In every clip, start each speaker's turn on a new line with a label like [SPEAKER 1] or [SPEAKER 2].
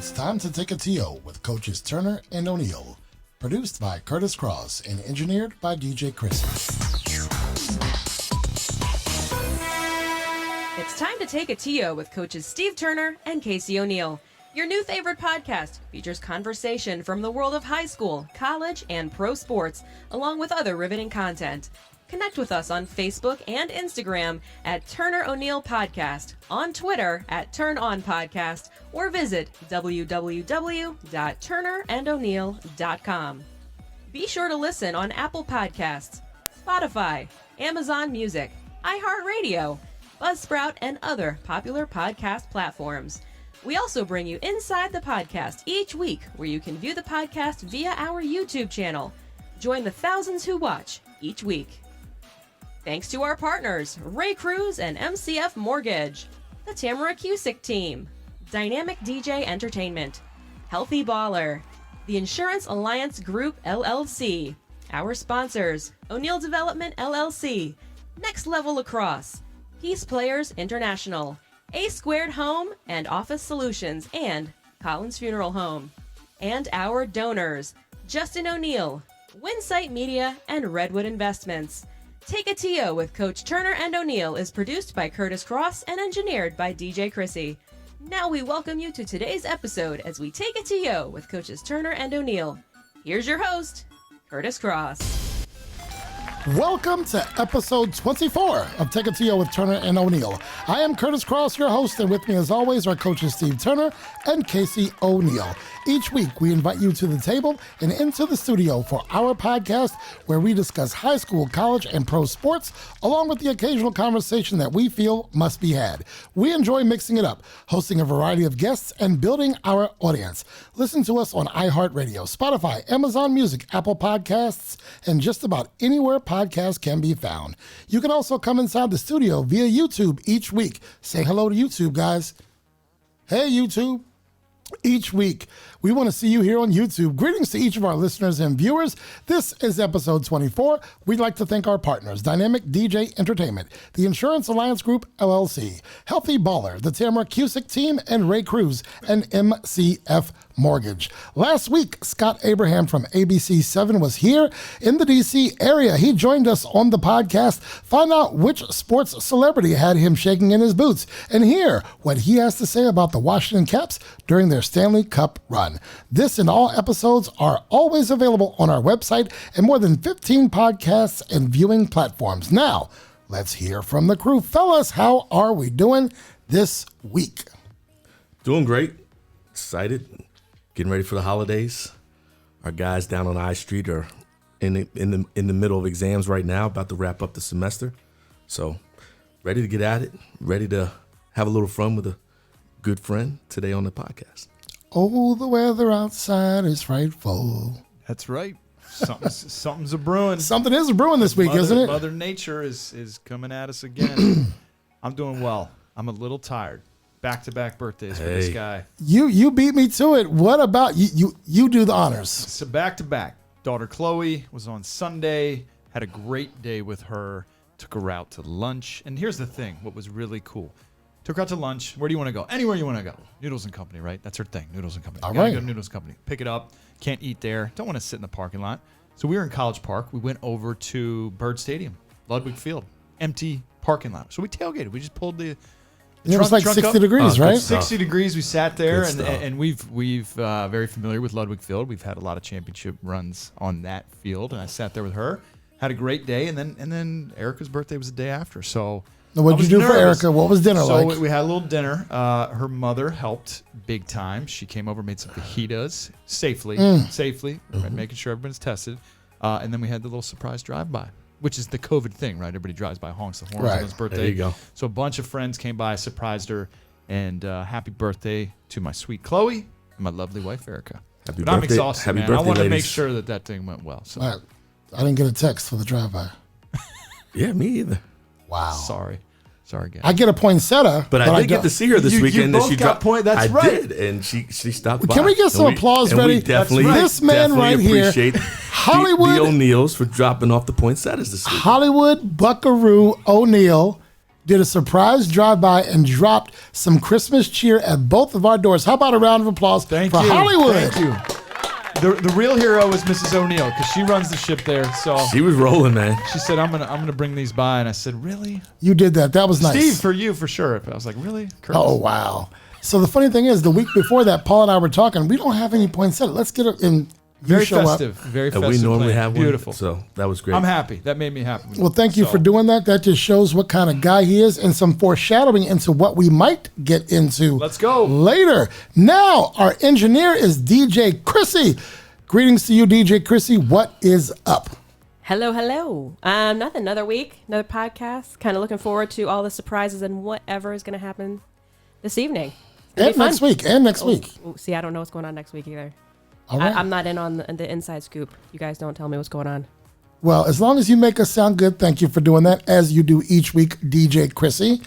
[SPEAKER 1] It's time to take a TO with coaches Turner and O'Neill. Produced by Curtis Cross and engineered by DJ Chris.
[SPEAKER 2] It's time to take a TO with coaches Steve Turner and Casey O'Neill. Your new favorite podcast features conversation from the world of high school, college, and pro sports, along with other riveting content. Connect with us on Facebook and Instagram at Turner O'Neill Podcast, on Twitter at Turn On Podcast, or visit www.turnerando'neill.com. Be sure to listen on Apple Podcasts, Spotify, Amazon Music, iHeartRadio, Buzzsprout, and other popular podcast platforms. We also bring you Inside the Podcast each week, where you can view the podcast via our YouTube channel. Join the thousands who watch each week. Thanks to our partners, Ray Cruz and MCF Mortgage, the Tamara Cusick Team, Dynamic DJ Entertainment, Healthy Baller, the Insurance Alliance Group LLC, our sponsors, O'Neill Development LLC, Next Level Lacrosse, Peace Players International, A Squared Home and Office Solutions, and Collins Funeral Home. And our donors, Justin O'Neill, Winsight Media, and Redwood Investments. Take a TO with Coach Turner and O'Neill is produced by Curtis Cross and engineered by DJ Chrissy. Now we welcome you to today's episode as we take a TO with coaches Turner and O'Neill. Here's your host, Curtis Cross.
[SPEAKER 1] Welcome to episode 24 of Take a TO with Turner and O'Neill. I am Curtis Cross, your host, and with me as always are coaches Steve Turner and Casey O'Neill. Each week we invite you to the table and into the studio for our podcast where we discuss high school, college, and pro sports, along with the occasional conversation that we feel must be had. We enjoy mixing it up, hosting a variety of guests, and building our audience. Listen to us on iHeartRadio, Spotify, Amazon Music, Apple Podcasts, and just about anywhere podcasts can be found. You can also come inside the studio via YouTube each week. Say hello to YouTube, guys. Hey, YouTube. Each week, we want to see you here on YouTube. Greetings to each of our listeners and viewers. This is episode 24. We'd like to thank our partners, Dynamic DJ Entertainment, the Insurance Alliance Group, LLC, Healthy Baller, the Tamara Cusick Team, and Ray Cruz, and MCF Mortgage. Last week, Scott Abraham from ABC 7 was here in the DC area. He joined us on the podcast, find out which sports celebrity had him shaking in his boots, and hear what he has to say about the Washington Caps during their Stanley Cup run. This and all episodes are always available on our website and more than 15 podcasts and viewing platforms. Now, let's hear from the crew. Fellas, how are we doing this week?
[SPEAKER 3] Doing great. Excited. Getting ready for the holidays. Our guys down on I Street are in the middle of exams right now, about to wrap up the semester. So, ready to get at it. Ready to have a little fun with a good friend today on the podcast.
[SPEAKER 1] Oh, the weather outside is frightful.
[SPEAKER 4] That's right. Something's a brewing.
[SPEAKER 1] Something is brewing this week, isn't it?
[SPEAKER 4] Mother Nature is coming at us again. I'm doing well. I'm a little tired. Back-to-back birthdays for this guy.
[SPEAKER 1] You beat me to it. What about you? You do the honors.
[SPEAKER 4] So back-to-back. Daughter Chloe was on Sunday. Had a great day with her. Took her out to lunch. And here's the thing. What was really cool. Took her out to lunch. Where do you want to go? Anywhere you want to go. Noodles and Company, right? That's her thing. Noodles and Company.
[SPEAKER 1] All
[SPEAKER 4] Gotta
[SPEAKER 1] right.
[SPEAKER 4] go to Noodles and Company. Pick it up. Can't eat there. Don't want to sit in the parking lot. So we were in College Park. We went over to Bird Stadium, Ludwig Field. Empty parking lot. So we tailgated. We just pulled the
[SPEAKER 1] It was like 60 degrees, right?
[SPEAKER 4] 60 degrees. We sat there,
[SPEAKER 3] Good
[SPEAKER 4] and we've very familiar with Ludwig Field. We've had a lot of championship runs on that field, and I sat there with her. Had a great day, and then Erica's birthday was the day after. So
[SPEAKER 1] What did you do for Erica? What was dinner like?
[SPEAKER 4] So we had a little dinner. Her mother helped big time. She came over, made some fajitas safely, making sure everyone's tested. And then we had the little surprise drive-by, which is the COVID thing, right? Everybody drives by, honks the horns on his birthday.
[SPEAKER 3] There you go.
[SPEAKER 4] So a bunch of friends came by, surprised her, and happy birthday to my sweet Chloe and my lovely wife, Erica.
[SPEAKER 3] Happy
[SPEAKER 4] but I'm
[SPEAKER 3] birthday.
[SPEAKER 4] exhausted,
[SPEAKER 3] Happy
[SPEAKER 4] man.
[SPEAKER 3] birthday,
[SPEAKER 4] I want to make
[SPEAKER 3] ladies.
[SPEAKER 4] sure that thing went well. So
[SPEAKER 1] I didn't get a text for the drive-by.
[SPEAKER 3] Yeah, me either.
[SPEAKER 1] Wow.
[SPEAKER 4] sorry, guys.
[SPEAKER 1] I get a poinsettia.
[SPEAKER 3] But I did get to see her this
[SPEAKER 4] You
[SPEAKER 3] weekend.
[SPEAKER 4] both
[SPEAKER 3] she
[SPEAKER 4] got
[SPEAKER 3] dropped
[SPEAKER 4] point. That's
[SPEAKER 3] I
[SPEAKER 4] right.
[SPEAKER 3] did, and she stopped by.
[SPEAKER 1] Can we get some applause ready?
[SPEAKER 3] We definitely,
[SPEAKER 1] This man
[SPEAKER 3] definitely
[SPEAKER 1] right here,
[SPEAKER 3] appreciate
[SPEAKER 1] Hollywood
[SPEAKER 3] the O'Neills for dropping off the poinsettias this week.
[SPEAKER 1] Hollywood Buckaroo O'Neill did a surprise drive-by and dropped some Christmas cheer at both of our doors. How about a round of applause for Hollywood?
[SPEAKER 4] Thank you. The real hero is Mrs. O'Neill because she runs the ship there. So
[SPEAKER 3] She was rolling, man.
[SPEAKER 4] she said, "I'm gonna bring these by," and I said, "Really,
[SPEAKER 1] You did that. That was nice.
[SPEAKER 4] Steve? For you, for sure." I was like, "Really?" Curtis?
[SPEAKER 1] Oh, wow. So the funny thing is, the week before that, Paul and I were talking. We don't have any poinsettia. Let's get it in.
[SPEAKER 4] Very
[SPEAKER 1] show
[SPEAKER 4] festive.
[SPEAKER 1] Up.
[SPEAKER 4] Very
[SPEAKER 3] And
[SPEAKER 4] festive.
[SPEAKER 3] we normally
[SPEAKER 4] plan.
[SPEAKER 3] have one.
[SPEAKER 4] Beautiful.
[SPEAKER 3] So that was great.
[SPEAKER 4] I'm happy. That made me happy.
[SPEAKER 1] Well, thank you for doing that. That just shows what kind of guy he is and some foreshadowing into what we might get into
[SPEAKER 4] Let's go.
[SPEAKER 1] later. Now, our engineer is DJ Chrissy. Greetings to you, DJ Chrissy. What is up?
[SPEAKER 2] Hello, hello. Nothing. Another week, another podcast. Kind of looking forward to all the surprises and whatever is going to happen this evening.
[SPEAKER 1] And next week.
[SPEAKER 2] See, I don't know what's going on next week either.
[SPEAKER 1] All right.
[SPEAKER 2] I'm not in on the inside scoop. You guys don't tell me what's going on.
[SPEAKER 1] Well, as long as you make us sound good, thank you for doing that, as you do each week, DJ Chrissy.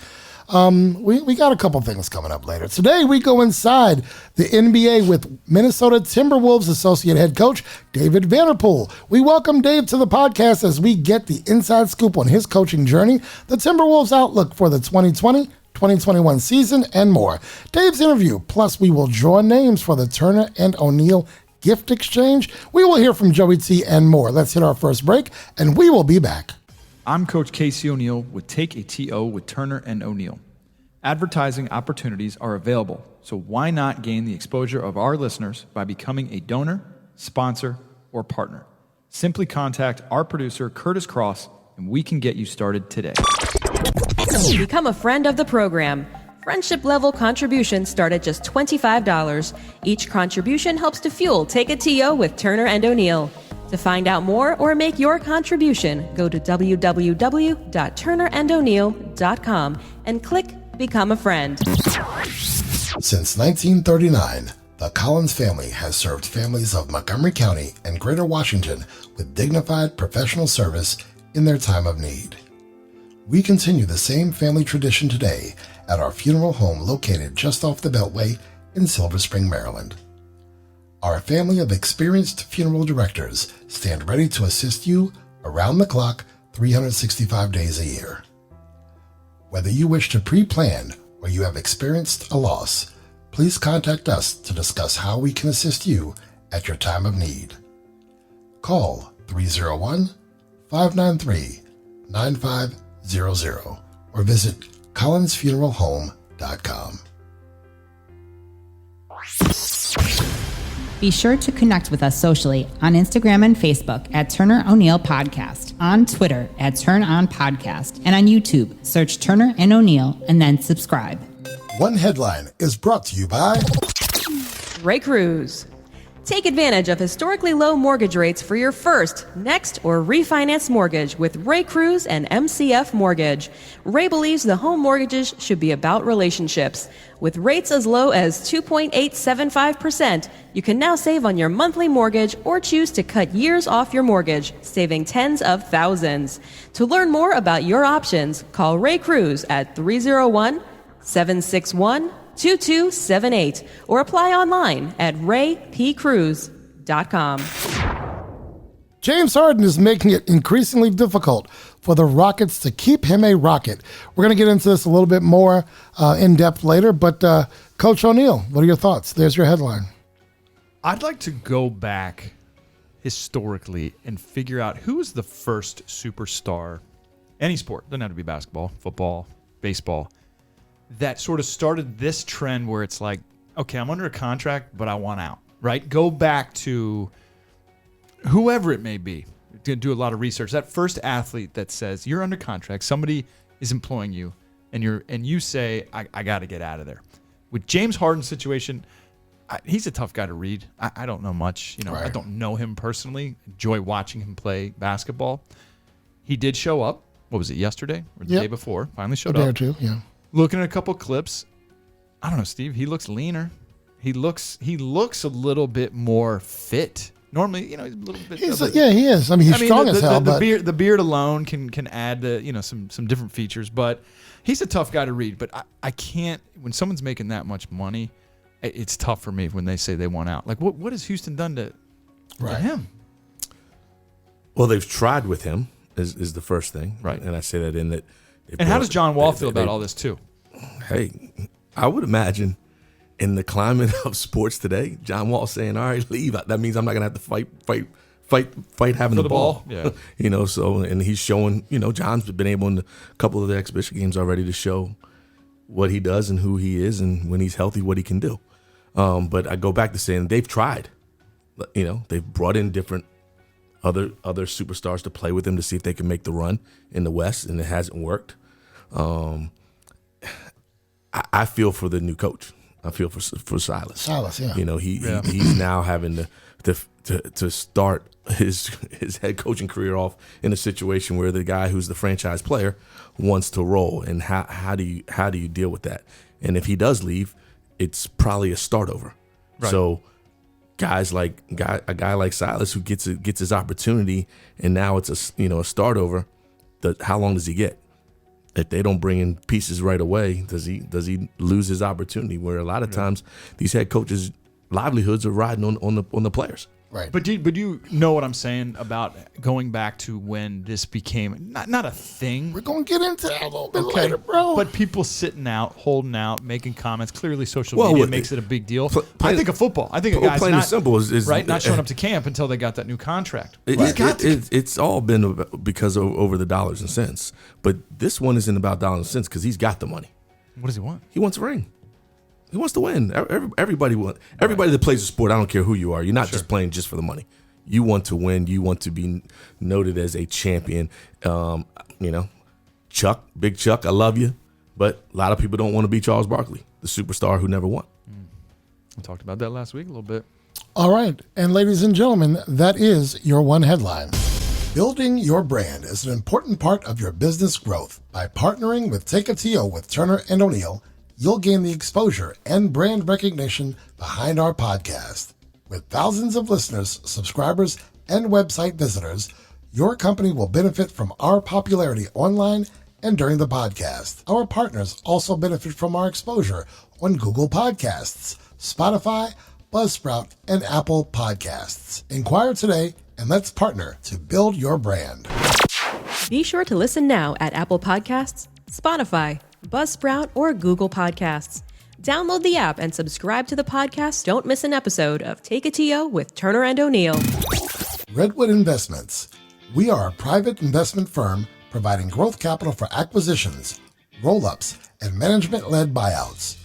[SPEAKER 1] We got a couple things coming up later. Today, we go inside the NBA with Minnesota Timberwolves Associate Head Coach David Vanterpool. We welcome Dave to the podcast as we get the inside scoop on his coaching journey, the Timberwolves outlook for the 2020-2021 season, and more. Dave's interview, plus we will draw names for the Turner and O'Neill gift exchange. We will hear from Joey T and more. Let's hit our first break, and we will be back.
[SPEAKER 4] I'm Coach Casey O'Neill with Take a TO with Turner and O'Neill. Advertising opportunities are available, so why not gain the exposure of our listeners by becoming a donor, sponsor, or partner? Simply contact our producer, Curtis Cross, and we can get you started today.
[SPEAKER 2] Become a friend of the program. Friendship level contributions start at just $25. Each contribution helps to fuel Take a TO with Turner and O'Neill. To find out more or make your contribution, go to www.turnerando'neill.com and click Become a Friend.
[SPEAKER 1] Since 1939, the Collins family has served families of Montgomery County and Greater Washington with dignified professional service in their time of need. We continue the same family tradition today at our funeral home located just off the Beltway in Silver Spring, Maryland. Our family of experienced funeral directors stand ready to assist you around the clock 365 days a year. Whether you wish to pre-plan or you have experienced a loss, please contact us to discuss how we can assist you at your time of need. Call 301-593-9500 or visit collinsfuneralhome.com.
[SPEAKER 5] Be sure to connect with us socially on Instagram and Facebook at Turner O'Neill Podcast, on Twitter at Turn On Podcast, and on YouTube, search Turner and O'Neill and then subscribe.
[SPEAKER 1] One Headline is brought to you by
[SPEAKER 2] Ray Cruz. Take advantage of historically low mortgage rates for your first, next, or refinance mortgage with Ray Cruz and MCF Mortgage. Ray believes the home mortgages should be about relationships. With rates as low as 2.875%, you can now save on your monthly mortgage or choose to cut years off your mortgage, saving tens of thousands. To learn more about your options, call Ray Cruz at 301-761-2278 or apply online at raypcruz.com.
[SPEAKER 1] James Harden is making it increasingly difficult for the Rockets to keep him a Rocket. We're going to get into this a little bit more in depth later, but Coach O'Neill, what are your thoughts? There's your headline.
[SPEAKER 4] I'd like to go back historically and figure out who was the first superstar, any sport, doesn't have to be basketball, football, baseball, that sort of started this trend where it's like, okay, I'm under a contract, but I want out, right? Go back to whoever it may be. To do a lot of research. That first athlete that says you're under contract, somebody is employing you, and you say, I got to get out of there. With James Harden's situation, he's a tough guy to read. I don't know much. Right. I don't know him personally. Enjoy watching him play basketball. He did show up. What was it, yesterday or the day before? Finally showed up.
[SPEAKER 1] A day or two, yeah.
[SPEAKER 4] Looking at a couple clips, I don't know, Steve. He looks leaner. He looks a little bit more fit. Normally, he's a little bit.
[SPEAKER 1] He is. I mean, he's strong as hell. But
[SPEAKER 4] the beard alone can add some different features. But he's a tough guy to read. But I can't. When someone's making that much money, it's tough for me when they say they want out. Like, what has Houston done to him?
[SPEAKER 3] Well, they've tried with him is the first thing,
[SPEAKER 4] right?
[SPEAKER 3] And I say that in that
[SPEAKER 4] And how does John Wall feel about all this too?
[SPEAKER 3] Hey, I would imagine in the climate of sports today, John Wall saying, "All right, leave." That means I'm not gonna have to fight having
[SPEAKER 4] For
[SPEAKER 3] the ball.
[SPEAKER 4] Yeah.
[SPEAKER 3] So and he's showing. John's been able in a couple of the exhibition games already to show what he does and who he is, and when he's healthy, what he can do. But I go back to saying they've tried. They've brought in different other superstars to play with him to see if they can make the run in the West, and it hasn't worked. I feel for the new coach. I feel for Silas.
[SPEAKER 1] Silas, yeah.
[SPEAKER 3] He's now having to start his head coaching career off in a situation where the guy who's the franchise player wants to roll, and how do you deal with that? And if he does leave, it's probably a start over.
[SPEAKER 4] Right.
[SPEAKER 3] So a guy like Silas who gets his opportunity, and now it's a start over. How long does he get? If they don't bring in pieces right away, does he lose his opportunity? Where a lot of times these head coaches' livelihoods are riding on the players.
[SPEAKER 1] Right.
[SPEAKER 4] But you know what I'm saying about going back to when this became not a thing.
[SPEAKER 1] We're going to get into that a little bit later, bro.
[SPEAKER 4] But people sitting out, holding out, making comments. Clearly, social
[SPEAKER 3] Well,
[SPEAKER 4] media makes it a big deal. I think of football. I think a guy's
[SPEAKER 3] plain and simple is
[SPEAKER 4] not showing up to camp until they got that new contract.
[SPEAKER 3] It's all been because over the dollars and cents. But this one isn't about dollars and cents because he's got the money.
[SPEAKER 4] What does he want?
[SPEAKER 3] He wants a ring. He wants to win. Everybody that plays a sport, I don't care who you are. You're not just playing just for the money. You want to win. You want to be noted as a champion. Chuck, Big Chuck, I love you. But a lot of people don't want to be Charles Barkley, the superstar who never won.
[SPEAKER 4] We talked about that last week a little bit.
[SPEAKER 1] All right. And ladies and gentlemen, that is your one headline. Building your brand is an important part of your business growth. By partnering with Take a TO with Turner and O'Neill, you'll gain the exposure and brand recognition behind our podcast. With thousands of listeners, subscribers, and website visitors, your company will benefit from our popularity online and during the podcast. Our partners also benefit from our exposure on Google Podcasts, Spotify, Buzzsprout, and Apple Podcasts. Inquire today and let's partner to build your brand.
[SPEAKER 2] Be sure to listen now at Apple Podcasts, Spotify, Buzzsprout, or Google Podcasts. Download the app and subscribe to the podcast. Don't miss an episode of Take a TO with Turner and O'Neill.
[SPEAKER 1] Redwood Investments. We are a private investment firm providing growth capital for acquisitions, roll-ups, and management-led buyouts.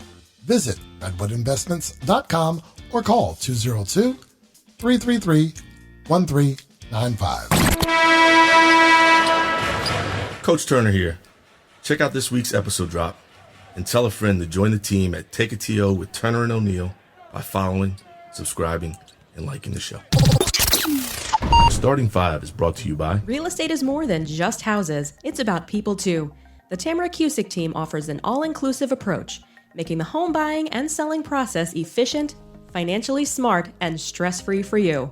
[SPEAKER 1] Visit redwoodinvestments.com or call 202-333-1395.
[SPEAKER 3] Coach Turner here. Check out this week's episode drop and tell a friend to join the team at Take a TO with Turner and O'Neill by following, subscribing, and liking the show. Starting Five is brought to you by
[SPEAKER 2] Real estate is more than just houses. It's about people too. The Tamara Cusick team offers an all-inclusive approach, making the home buying and selling process efficient, financially smart, and stress-free for you.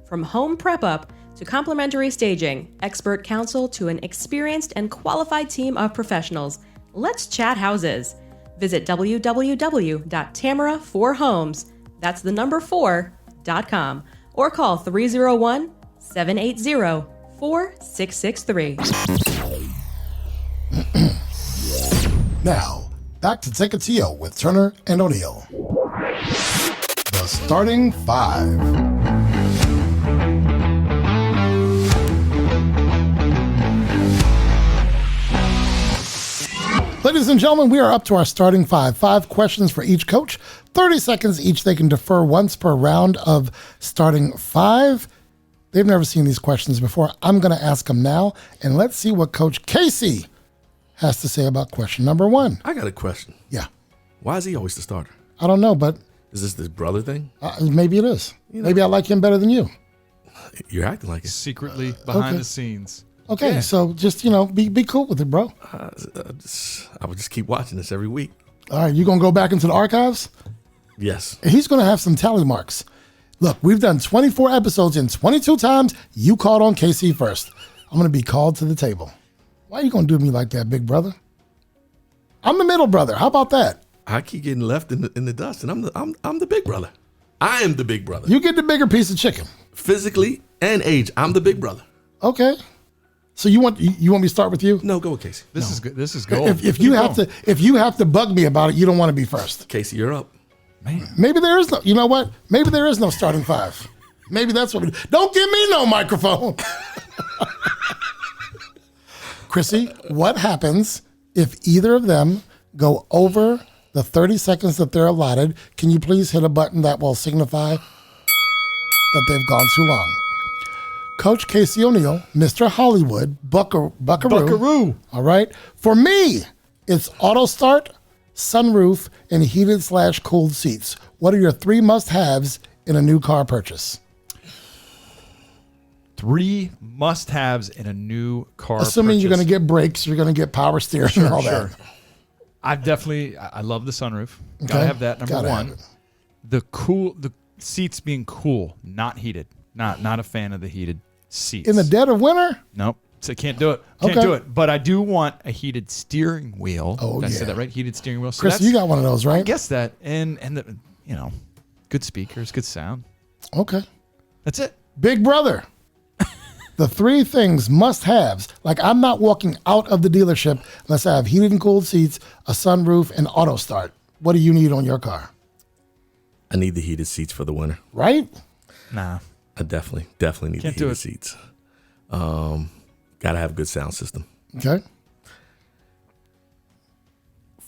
[SPEAKER 2] From home prep-up to complimentary staging, expert counsel to an experienced and qualified team of professionals, let's chat houses. Visit www.tamara4homes, that's the number 4.com, or call 301-780-4663.
[SPEAKER 1] Now, back to Take a TO with Turner and O'Neill. The Starting Five. Ladies and gentlemen, we are up to our starting five. 5 questions for each coach. 30 seconds each. They can defer once per round of starting 5. They've never seen these questions before. I'm going to ask them now, and let's see what Coach Casey has to say about question number 1.
[SPEAKER 3] I got a question.
[SPEAKER 1] Yeah.
[SPEAKER 3] Why is he always the starter?
[SPEAKER 1] I don't know, but
[SPEAKER 3] Is this the brother thing?
[SPEAKER 1] maybe it is. Maybe I like him better than you.
[SPEAKER 3] You're acting like it.
[SPEAKER 4] Secretly behind
[SPEAKER 1] okay.
[SPEAKER 4] the scenes.
[SPEAKER 1] Okay, so just, be cool with it, bro.
[SPEAKER 3] I would just keep watching this every week.
[SPEAKER 1] All right, you going to go back into the archives?
[SPEAKER 3] Yes.
[SPEAKER 1] He's going to have some tally marks. Look, we've done 24 episodes, and 22 times you called on KC first. I'm going to be called to the table. Why are you going to do me like that, big brother? I'm the middle brother. How about that?
[SPEAKER 3] I keep getting left in the dust, and I'm the big brother. I am the big brother.
[SPEAKER 1] You get the bigger piece of chicken.
[SPEAKER 3] Physically and age, I'm the big brother.
[SPEAKER 1] Okay. So you want me to start with you?
[SPEAKER 3] No, go with Casey.
[SPEAKER 4] This is good. This is gold.
[SPEAKER 1] If you have to bug me about it, you don't want to be first.
[SPEAKER 3] Casey, you're up.
[SPEAKER 4] Man.
[SPEAKER 1] Maybe there is no. You know what? Maybe there is no starting five. Maybe that's what we do. Don't give me no microphone. Chrissy, what happens if either of them go over the 30 seconds that they're allotted? Can you please hit a button that will signify that they've gone too long? Coach Casey O'Neill, Mr. Hollywood, Buckaroo. All right. For me, it's auto start, sunroof, and heated/cooled seats. What are your 3 must-haves in a new car purchase?
[SPEAKER 4] 3 must-haves in a new car
[SPEAKER 1] Assuming
[SPEAKER 4] purchase.
[SPEAKER 1] you're going to get brakes, you're going to get power steering and all that.
[SPEAKER 4] I love the sunroof.
[SPEAKER 1] Okay.
[SPEAKER 4] Gotta have that. Number
[SPEAKER 1] Gotta
[SPEAKER 4] one.
[SPEAKER 1] have it.
[SPEAKER 4] The seats being cool, not heated. Not a fan of the heated seats.
[SPEAKER 1] In the dead of winter?
[SPEAKER 4] Nope. So can't do it. Can't
[SPEAKER 1] Okay.
[SPEAKER 4] do it. But I do want a heated steering wheel.
[SPEAKER 1] Oh,
[SPEAKER 4] Did I say
[SPEAKER 1] yeah.
[SPEAKER 4] that right? Heated steering wheel. So
[SPEAKER 1] Chris, you got one of those,
[SPEAKER 4] I
[SPEAKER 1] right?
[SPEAKER 4] guess that and the good speakers, good sound.
[SPEAKER 1] Okay.
[SPEAKER 4] That's it.
[SPEAKER 1] Big brother. The 3 things must-haves. Like, I'm not walking out of the dealership unless I have heated and cooled seats, a sunroof, and auto start. What do you need on your car?
[SPEAKER 3] I need the heated seats for the winter.
[SPEAKER 1] Right?
[SPEAKER 4] Nah.
[SPEAKER 3] I definitely need
[SPEAKER 4] Can't
[SPEAKER 3] the
[SPEAKER 4] do
[SPEAKER 3] heated
[SPEAKER 4] it.
[SPEAKER 3] seats. Gotta have a good sound system.
[SPEAKER 1] Okay.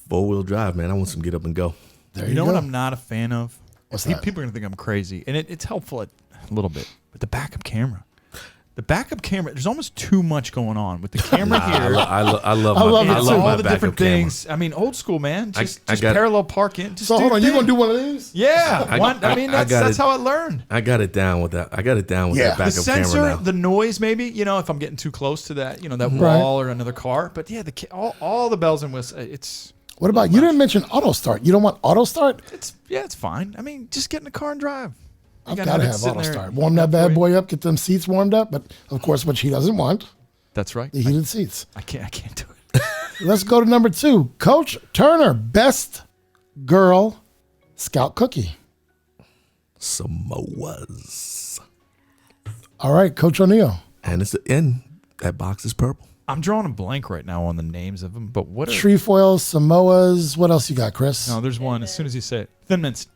[SPEAKER 3] 4-wheel drive, man. I want some get up and go.
[SPEAKER 1] There
[SPEAKER 4] You know
[SPEAKER 1] go.
[SPEAKER 4] what I'm not a fan of?
[SPEAKER 1] What's that?
[SPEAKER 4] People are gonna think I'm crazy, and it's helpful a little bit. But the backup camera, there's almost too much going on with the camera here.
[SPEAKER 3] I love
[SPEAKER 1] I love
[SPEAKER 3] my,
[SPEAKER 1] it
[SPEAKER 3] I
[SPEAKER 1] too.
[SPEAKER 3] love
[SPEAKER 4] all
[SPEAKER 3] my
[SPEAKER 4] the
[SPEAKER 3] backup
[SPEAKER 4] different
[SPEAKER 3] camera.
[SPEAKER 4] things. I mean, old school, man. Just
[SPEAKER 3] I got it.
[SPEAKER 4] parallel park in. Just
[SPEAKER 1] So
[SPEAKER 4] do
[SPEAKER 1] hold on,
[SPEAKER 4] your
[SPEAKER 1] you going
[SPEAKER 4] thing.
[SPEAKER 1] to do one of these?
[SPEAKER 4] Yeah,
[SPEAKER 3] I got
[SPEAKER 4] that's
[SPEAKER 3] it.
[SPEAKER 4] how I learned.
[SPEAKER 3] I got it down with that. I got it down with
[SPEAKER 1] Yeah.
[SPEAKER 3] that
[SPEAKER 1] The
[SPEAKER 3] backup
[SPEAKER 4] The sensor,
[SPEAKER 3] camera now.
[SPEAKER 4] the noise, maybe if I'm getting too close to that, that
[SPEAKER 1] Right.
[SPEAKER 4] wall or another car. But yeah, all the bells and whistles. It's
[SPEAKER 1] What about, you didn't mention auto start. You don't want auto start?
[SPEAKER 4] it's fine. I mean, just get in the car and drive. You
[SPEAKER 1] I've
[SPEAKER 4] gotta
[SPEAKER 1] got to
[SPEAKER 4] it
[SPEAKER 1] have
[SPEAKER 4] sitting
[SPEAKER 1] auto
[SPEAKER 4] there
[SPEAKER 1] start. Warm that
[SPEAKER 4] for
[SPEAKER 1] bad
[SPEAKER 4] you.
[SPEAKER 1] boy up, get them seats warmed up. But, of course, what she doesn't want,
[SPEAKER 4] That's right.
[SPEAKER 1] the heated seats.
[SPEAKER 4] I can't do it.
[SPEAKER 1] Let's go to number 2. Coach Turner, best girl scout cookie.
[SPEAKER 3] Samoas.
[SPEAKER 1] All right, Coach O'Neill.
[SPEAKER 3] And that box is purple.
[SPEAKER 4] I'm drawing a blank right now on the names of them. But what are
[SPEAKER 1] Trefoil, Samoas. What else you got, Chris?
[SPEAKER 4] No, there's one. As soon as you say it, Thin Mints.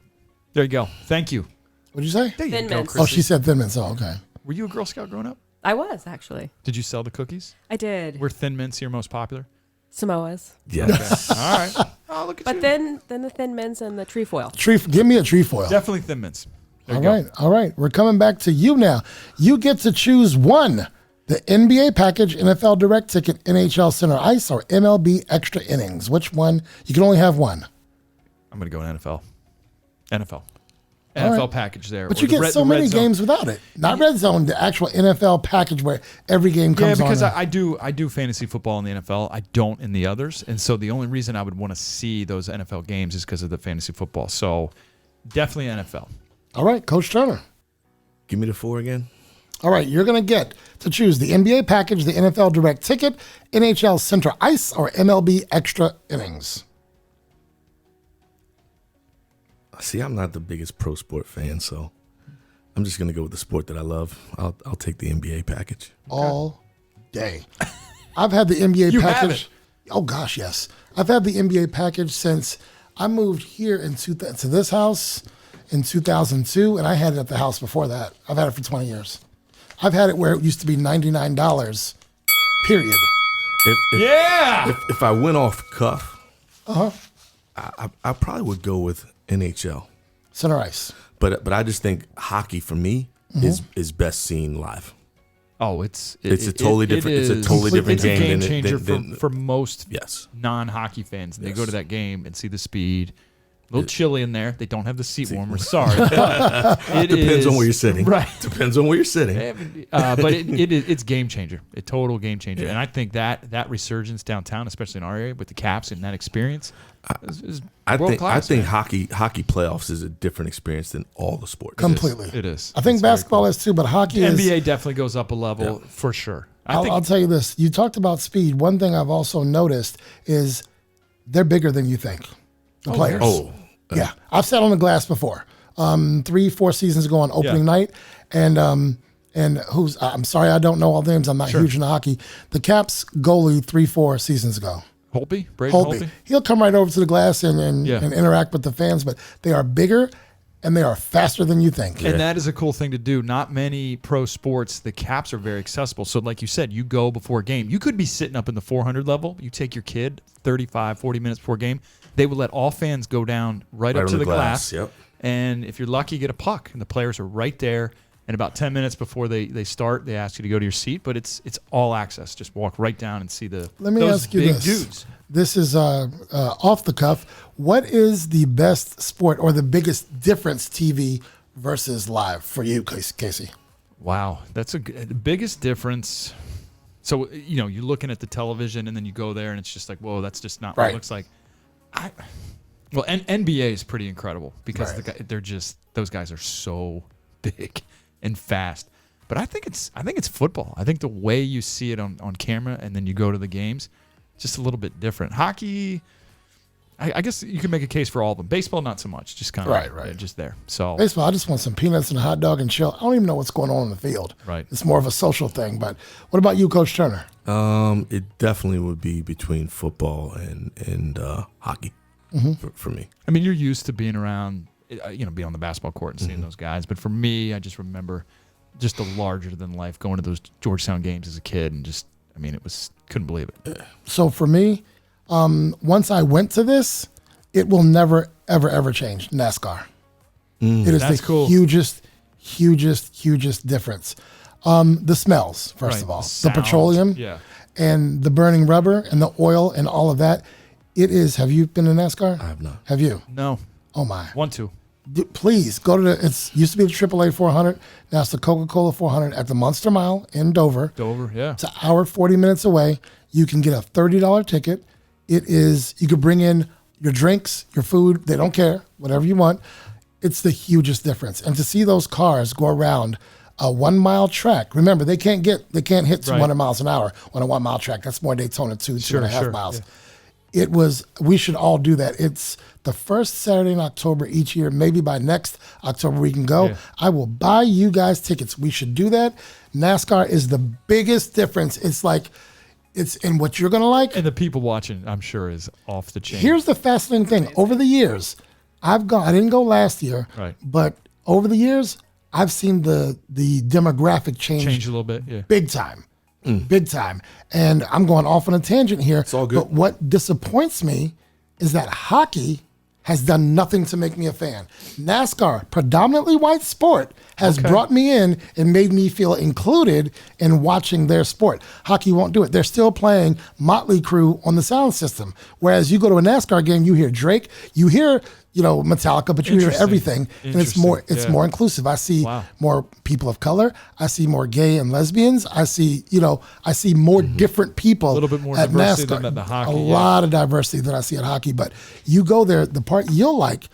[SPEAKER 4] There you go. Thank you.
[SPEAKER 1] What'd you say?
[SPEAKER 4] There you
[SPEAKER 2] Thin
[SPEAKER 4] go,
[SPEAKER 2] Mints.
[SPEAKER 4] Chrissy.
[SPEAKER 1] Oh, she said Thin Mints. Oh, okay.
[SPEAKER 4] Were you a Girl Scout growing up?
[SPEAKER 2] I was, actually.
[SPEAKER 4] Did you sell the cookies?
[SPEAKER 2] I did.
[SPEAKER 4] Were Thin Mints your most popular?
[SPEAKER 2] Samoas.
[SPEAKER 3] Yes.
[SPEAKER 4] All right. Oh, look at
[SPEAKER 2] But
[SPEAKER 4] you.
[SPEAKER 2] then the Thin Mints and the trefoil.
[SPEAKER 1] Give me a trefoil.
[SPEAKER 4] Definitely Thin Mints. There
[SPEAKER 1] All
[SPEAKER 4] you go.
[SPEAKER 1] right, all right. We're coming back to you now. You get to choose one: the NBA package, NFL direct ticket, NHL center ice, or MLB extra innings. Which one? You can only have one.
[SPEAKER 4] I'm going to go in NFL. NFL.
[SPEAKER 1] All
[SPEAKER 4] NFL
[SPEAKER 1] right.
[SPEAKER 4] package there.
[SPEAKER 1] But
[SPEAKER 4] Or
[SPEAKER 1] you
[SPEAKER 4] the
[SPEAKER 1] get
[SPEAKER 4] red-
[SPEAKER 1] so
[SPEAKER 4] the
[SPEAKER 1] many
[SPEAKER 4] red zone.
[SPEAKER 1] games without it. Not red zone, the actual NFL package where every game
[SPEAKER 4] Yeah,
[SPEAKER 1] comes
[SPEAKER 4] because
[SPEAKER 1] on.
[SPEAKER 4] I do fantasy football in the NFL. I don't in the others. And so the only reason I would want to see those NFL games is because of the fantasy football. So definitely NFL.
[SPEAKER 1] All right, Coach Turner.
[SPEAKER 3] Give me the 4 again.
[SPEAKER 1] All right, you're going to get to choose the NBA package, the NFL direct ticket, NHL center ice, or MLB extra innings.
[SPEAKER 3] See, I'm not the biggest pro sport fan, so I'm just gonna go with the sport that I love. I'll take the NBA package.
[SPEAKER 1] All day. I've had the NBA
[SPEAKER 4] You have
[SPEAKER 1] package. Oh gosh, yes. I've had the NBA package since I moved here to this house in 2002, and I had it at the house before that. I've had it for 20 years. I've had it where it used to be $99. Period.
[SPEAKER 3] If I went off cuff, I probably would go with NHL.
[SPEAKER 1] Center ice.
[SPEAKER 3] But I just think hockey for me is best seen live.
[SPEAKER 4] Oh, it's
[SPEAKER 3] a totally different- it's a totally different
[SPEAKER 4] It's a
[SPEAKER 3] game
[SPEAKER 4] game
[SPEAKER 3] than-
[SPEAKER 4] changer
[SPEAKER 3] than-
[SPEAKER 4] for most
[SPEAKER 3] Yes.
[SPEAKER 4] non-hockey fans. And they
[SPEAKER 3] Yes.
[SPEAKER 4] go to that game and see the speed. A little chilly in there. They don't have the seat warmers. Sorry. It
[SPEAKER 3] Depends on
[SPEAKER 4] is-
[SPEAKER 3] where you're sitting.
[SPEAKER 4] Right.
[SPEAKER 3] Depends on where you're sitting.
[SPEAKER 4] But it's game changer, a total game changer. And I think that resurgence downtown, especially in our area with the Caps and that experience, is
[SPEAKER 3] I
[SPEAKER 4] world
[SPEAKER 3] think
[SPEAKER 4] class.
[SPEAKER 3] hockey playoffs is a different experience than all the sports.
[SPEAKER 1] Completely.
[SPEAKER 4] It is.
[SPEAKER 1] I think
[SPEAKER 4] It's very
[SPEAKER 1] basketball
[SPEAKER 4] cool.
[SPEAKER 1] is too, but hockey is.
[SPEAKER 4] NBA definitely goes up a level for sure.
[SPEAKER 1] I'll tell you this. You talked about speed. One thing I've also noticed is they're bigger than you think. The players.
[SPEAKER 3] Oh,
[SPEAKER 1] Yeah, I've sat on the glass before. 3-4 seasons ago on opening night, and and I'm sorry I don't know all the names. I'm not huge into hockey. The Caps goalie 3-4 seasons ago.
[SPEAKER 4] Braden Holtby.
[SPEAKER 1] He'll come right over to the glass and interact with the fans, but they are bigger and they are faster than you think.
[SPEAKER 4] And that is a cool thing to do. Not many pro sports, the caps are very accessible. So like you said, you go before a game. You could be sitting up in the 400 level. You take your kid 35, 40 minutes before game. They will let all fans go down right up to the glass.
[SPEAKER 3] Yep.
[SPEAKER 4] And if you're lucky, you get a puck. And the players are right there. And about 10 minutes before they start, they ask you to go to your seat. But it's all access. Just walk right down and see those
[SPEAKER 1] ask you
[SPEAKER 4] big
[SPEAKER 1] this.
[SPEAKER 4] dudes.
[SPEAKER 1] This is off the cuff. What is the best sport or the biggest difference TV versus live for you, Casey?
[SPEAKER 4] Wow, that's the biggest difference. So, you're looking at the television and then you go there and it's just like, whoa, that's just not what it looks like. NBA is pretty incredible because those guys are so big and fast. But I think it's football. I think the way you see it on camera and then you go to the games, just a little bit different. Hockey, I guess you can make a case for all of them. Baseball, not so much. Just kind of just there. So
[SPEAKER 1] baseball, I just want some peanuts and a hot dog and chill. I don't even know what's going on in the field.
[SPEAKER 4] Right.
[SPEAKER 1] It's more of a social thing. But what about you, Coach Turner?
[SPEAKER 3] It definitely would be between football and hockey for me.
[SPEAKER 4] I mean, you're used to being around, being on the basketball court and seeing those guys. But for me, I just remember just the larger than life going to those Georgetown games as a kid and just, couldn't believe it.
[SPEAKER 1] So for me, once I went to this, it will never, ever, ever change. NASCAR. It is
[SPEAKER 4] That's
[SPEAKER 1] the
[SPEAKER 4] cool.
[SPEAKER 1] hugest difference. The smells, first of all, the petroleum and the burning rubber and the oil and all of that. It is. Have you been in NASCAR?
[SPEAKER 3] I have not.
[SPEAKER 1] Have you?
[SPEAKER 4] No.
[SPEAKER 1] Oh my.
[SPEAKER 4] Want to.
[SPEAKER 1] Please go to it used to be the AAA 400. Now it's the Coca-Cola 400 at the Monster Mile in Dover. It's an hour, 40 minutes away. You can get a $30 ticket. It is, you could bring in your drinks, your food. They don't care, whatever you want. It's the hugest difference. And to see those cars go around a 1 mile track. Remember, they can't hit 200 miles an hour on a 1 mile track. That's more Daytona 2.5 miles. Yeah. We should all do that. It's the first Saturday in October each year. Maybe by next October we can go. Yeah. I will buy you guys tickets. We should do that. NASCAR is the biggest difference. It's in what you're going to like.
[SPEAKER 4] And the people watching, I'm sure, is off the chain.
[SPEAKER 1] Here's the fascinating thing. Over the years, I didn't go last year, but over the years, I've seen the demographic change
[SPEAKER 4] a little bit,
[SPEAKER 1] big time. Big time. And I'm going off on a tangent here.
[SPEAKER 3] It's all good.
[SPEAKER 1] But what disappoints me is that hockey has done nothing to make me a fan. NASCAR, predominantly white sport, has brought me in and made me feel included in watching their sport. Hockey won't do it. They're still playing Motley Crue on the sound system. Whereas you go to a NASCAR game, you hear Drake, you hear Metallica, but you hear everything, and it's more inclusive. I see more people of color. I see more gay and lesbians. I see more different people.
[SPEAKER 4] A little bit more
[SPEAKER 1] at
[SPEAKER 4] diversity
[SPEAKER 1] NASCAR.
[SPEAKER 4] than at the hockey.
[SPEAKER 1] A lot of diversity than I see at hockey. But you go there, the part you'll like.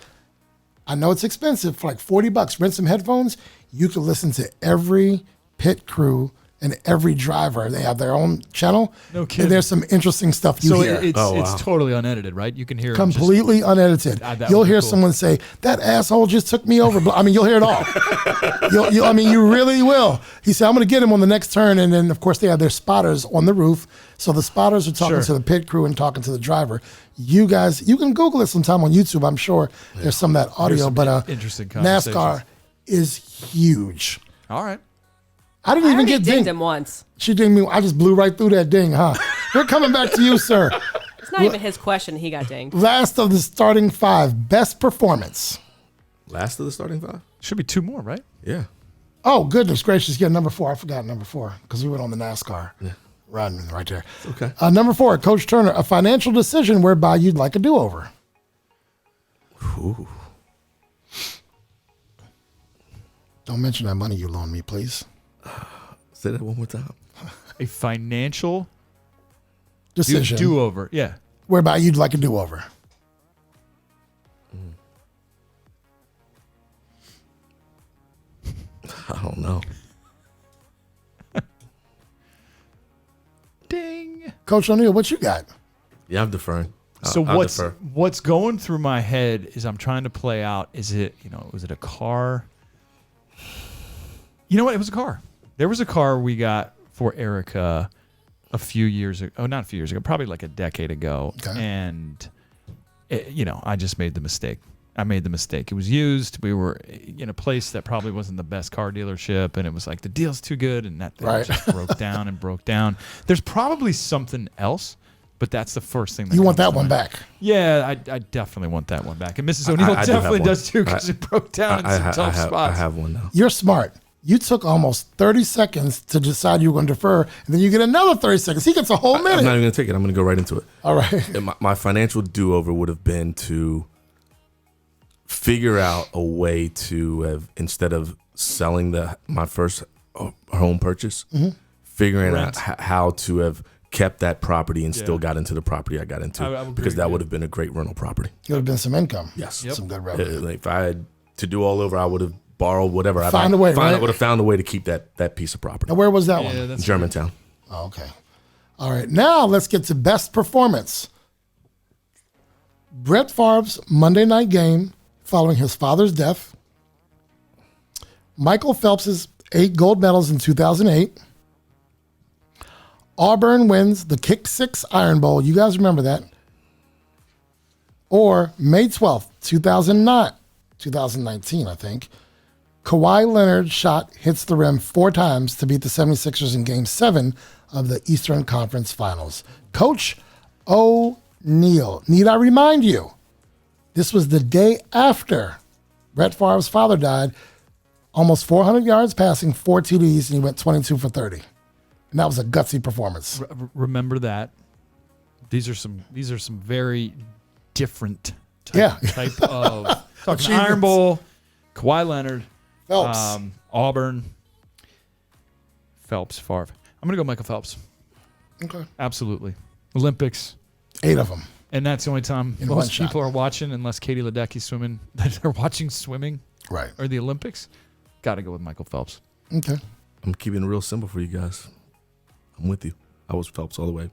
[SPEAKER 1] I know it's expensive for like $40. Rent some headphones. You can listen to every pit crew and every driver. They have their own channel.
[SPEAKER 4] No kidding.
[SPEAKER 1] And there's some interesting stuff you hear.
[SPEAKER 4] It's totally unedited, right? You can hear
[SPEAKER 1] completely unedited. You'll hear someone say, "That asshole just took me over." You'll hear it all. You really will. He said, "I'm going to get him on the next turn," and then of course they have their spotters on the roof. So the spotters are talking to the pit crew and talking to the driver. You guys, you can Google it sometime on YouTube. I'm sure there's some of that audio. But
[SPEAKER 4] interesting
[SPEAKER 1] NASCAR is huge.
[SPEAKER 4] All right.
[SPEAKER 1] I didn't even get
[SPEAKER 2] dinged him once.
[SPEAKER 1] She dinged me. I just blew right through that ding, huh? We're coming back to you, sir.
[SPEAKER 2] It's not even his question. He got dinged.
[SPEAKER 1] Last of the starting five. Best performance.
[SPEAKER 3] Last of the starting five?
[SPEAKER 4] Should be two more, right?
[SPEAKER 3] Yeah.
[SPEAKER 1] Oh, goodness gracious. Yeah, number 4. I forgot number 4 because we went on the NASCAR run right there.
[SPEAKER 3] Okay.
[SPEAKER 1] Number 4, Coach Turner, a financial decision whereby you'd like a do-over.
[SPEAKER 3] Ooh.
[SPEAKER 1] Don't mention that money you loaned me, please.
[SPEAKER 3] Say that one more time.
[SPEAKER 4] A financial
[SPEAKER 1] decision.
[SPEAKER 4] Do-over, yeah.
[SPEAKER 1] Whereby you'd like a do-over.
[SPEAKER 3] I don't know.
[SPEAKER 4] Ding.
[SPEAKER 1] Coach O'Neill, what you got?
[SPEAKER 3] Yeah, I'm deferring.
[SPEAKER 4] So
[SPEAKER 3] I'll defer.
[SPEAKER 4] what's going through my head is I'm trying to play out, was it a car? You know what? It was a car. There was a car we got for Erica a few years ago. Oh, not a few years ago, probably like a decade ago.
[SPEAKER 1] Okay.
[SPEAKER 4] And, I just made the mistake. I made the mistake. It was used. We were in a place that probably wasn't the best car dealership, and it was like the deal's too good, and that thing just broke down and broke down. There's probably something else, but that's the first thing that
[SPEAKER 1] You want
[SPEAKER 4] comes
[SPEAKER 1] that
[SPEAKER 4] to
[SPEAKER 1] one
[SPEAKER 4] mind.
[SPEAKER 1] back.
[SPEAKER 4] Yeah, I definitely want that one back. And Mrs. O'Neill definitely does too, because it broke down in some tough spots.
[SPEAKER 3] I have one now.
[SPEAKER 1] You're smart. You took almost 30 seconds to decide you were going to defer, and then you get another 30 seconds. He gets a whole minute.
[SPEAKER 3] I'm not even going to take it. I'm going to go right into it.
[SPEAKER 1] All right.
[SPEAKER 3] And my financial do-over would have been to figure out a way to have, instead of selling my first home purchase, figuring out how to have kept that property and still got into the property I got into,
[SPEAKER 4] I
[SPEAKER 3] because that would have been a great rental property.
[SPEAKER 1] It would have been some income.
[SPEAKER 3] Yes.
[SPEAKER 1] Some good revenue.
[SPEAKER 3] If I had to do all over, I would have borrowed whatever.
[SPEAKER 1] I
[SPEAKER 3] would have found a way to keep that piece of property.
[SPEAKER 1] Now, where was that one?
[SPEAKER 4] That's
[SPEAKER 3] Germantown.
[SPEAKER 1] Oh, okay. All right. Now let's get to best performance. Brett Favre's Monday night game following his father's death. Michael Phelps's 8 gold medals in 2008. Auburn wins the Kick 6 Iron Bowl. You guys remember that? Or May 12th, 2019, I think. Kawhi Leonard's shot hits the rim 4 times to beat the 76ers in Game 7 of the Eastern Conference Finals. Coach O'Neal, need I remind you, this was the day after Brett Favre's father died. Almost 400 yards passing, 4 TDs, and he went 22 for 30. And that was a gutsy performance.
[SPEAKER 4] Remember that. These are some very different type of talking Iron Bowl, Kawhi Leonard,
[SPEAKER 1] Phelps.
[SPEAKER 4] Auburn, Phelps, Favre. I'm going to go Michael Phelps.
[SPEAKER 1] Okay.
[SPEAKER 4] Absolutely. Olympics.
[SPEAKER 1] 8 of them.
[SPEAKER 4] And that's the only time
[SPEAKER 1] In one
[SPEAKER 4] most
[SPEAKER 1] shot.
[SPEAKER 4] people are watching, unless Katie Ledecky's swimming, that they're watching swimming
[SPEAKER 1] Right.
[SPEAKER 4] or the Olympics. Got to go with Michael Phelps.
[SPEAKER 1] Okay.
[SPEAKER 3] I'm keeping it real simple for you guys. I'm with you. I was Phelps all the way.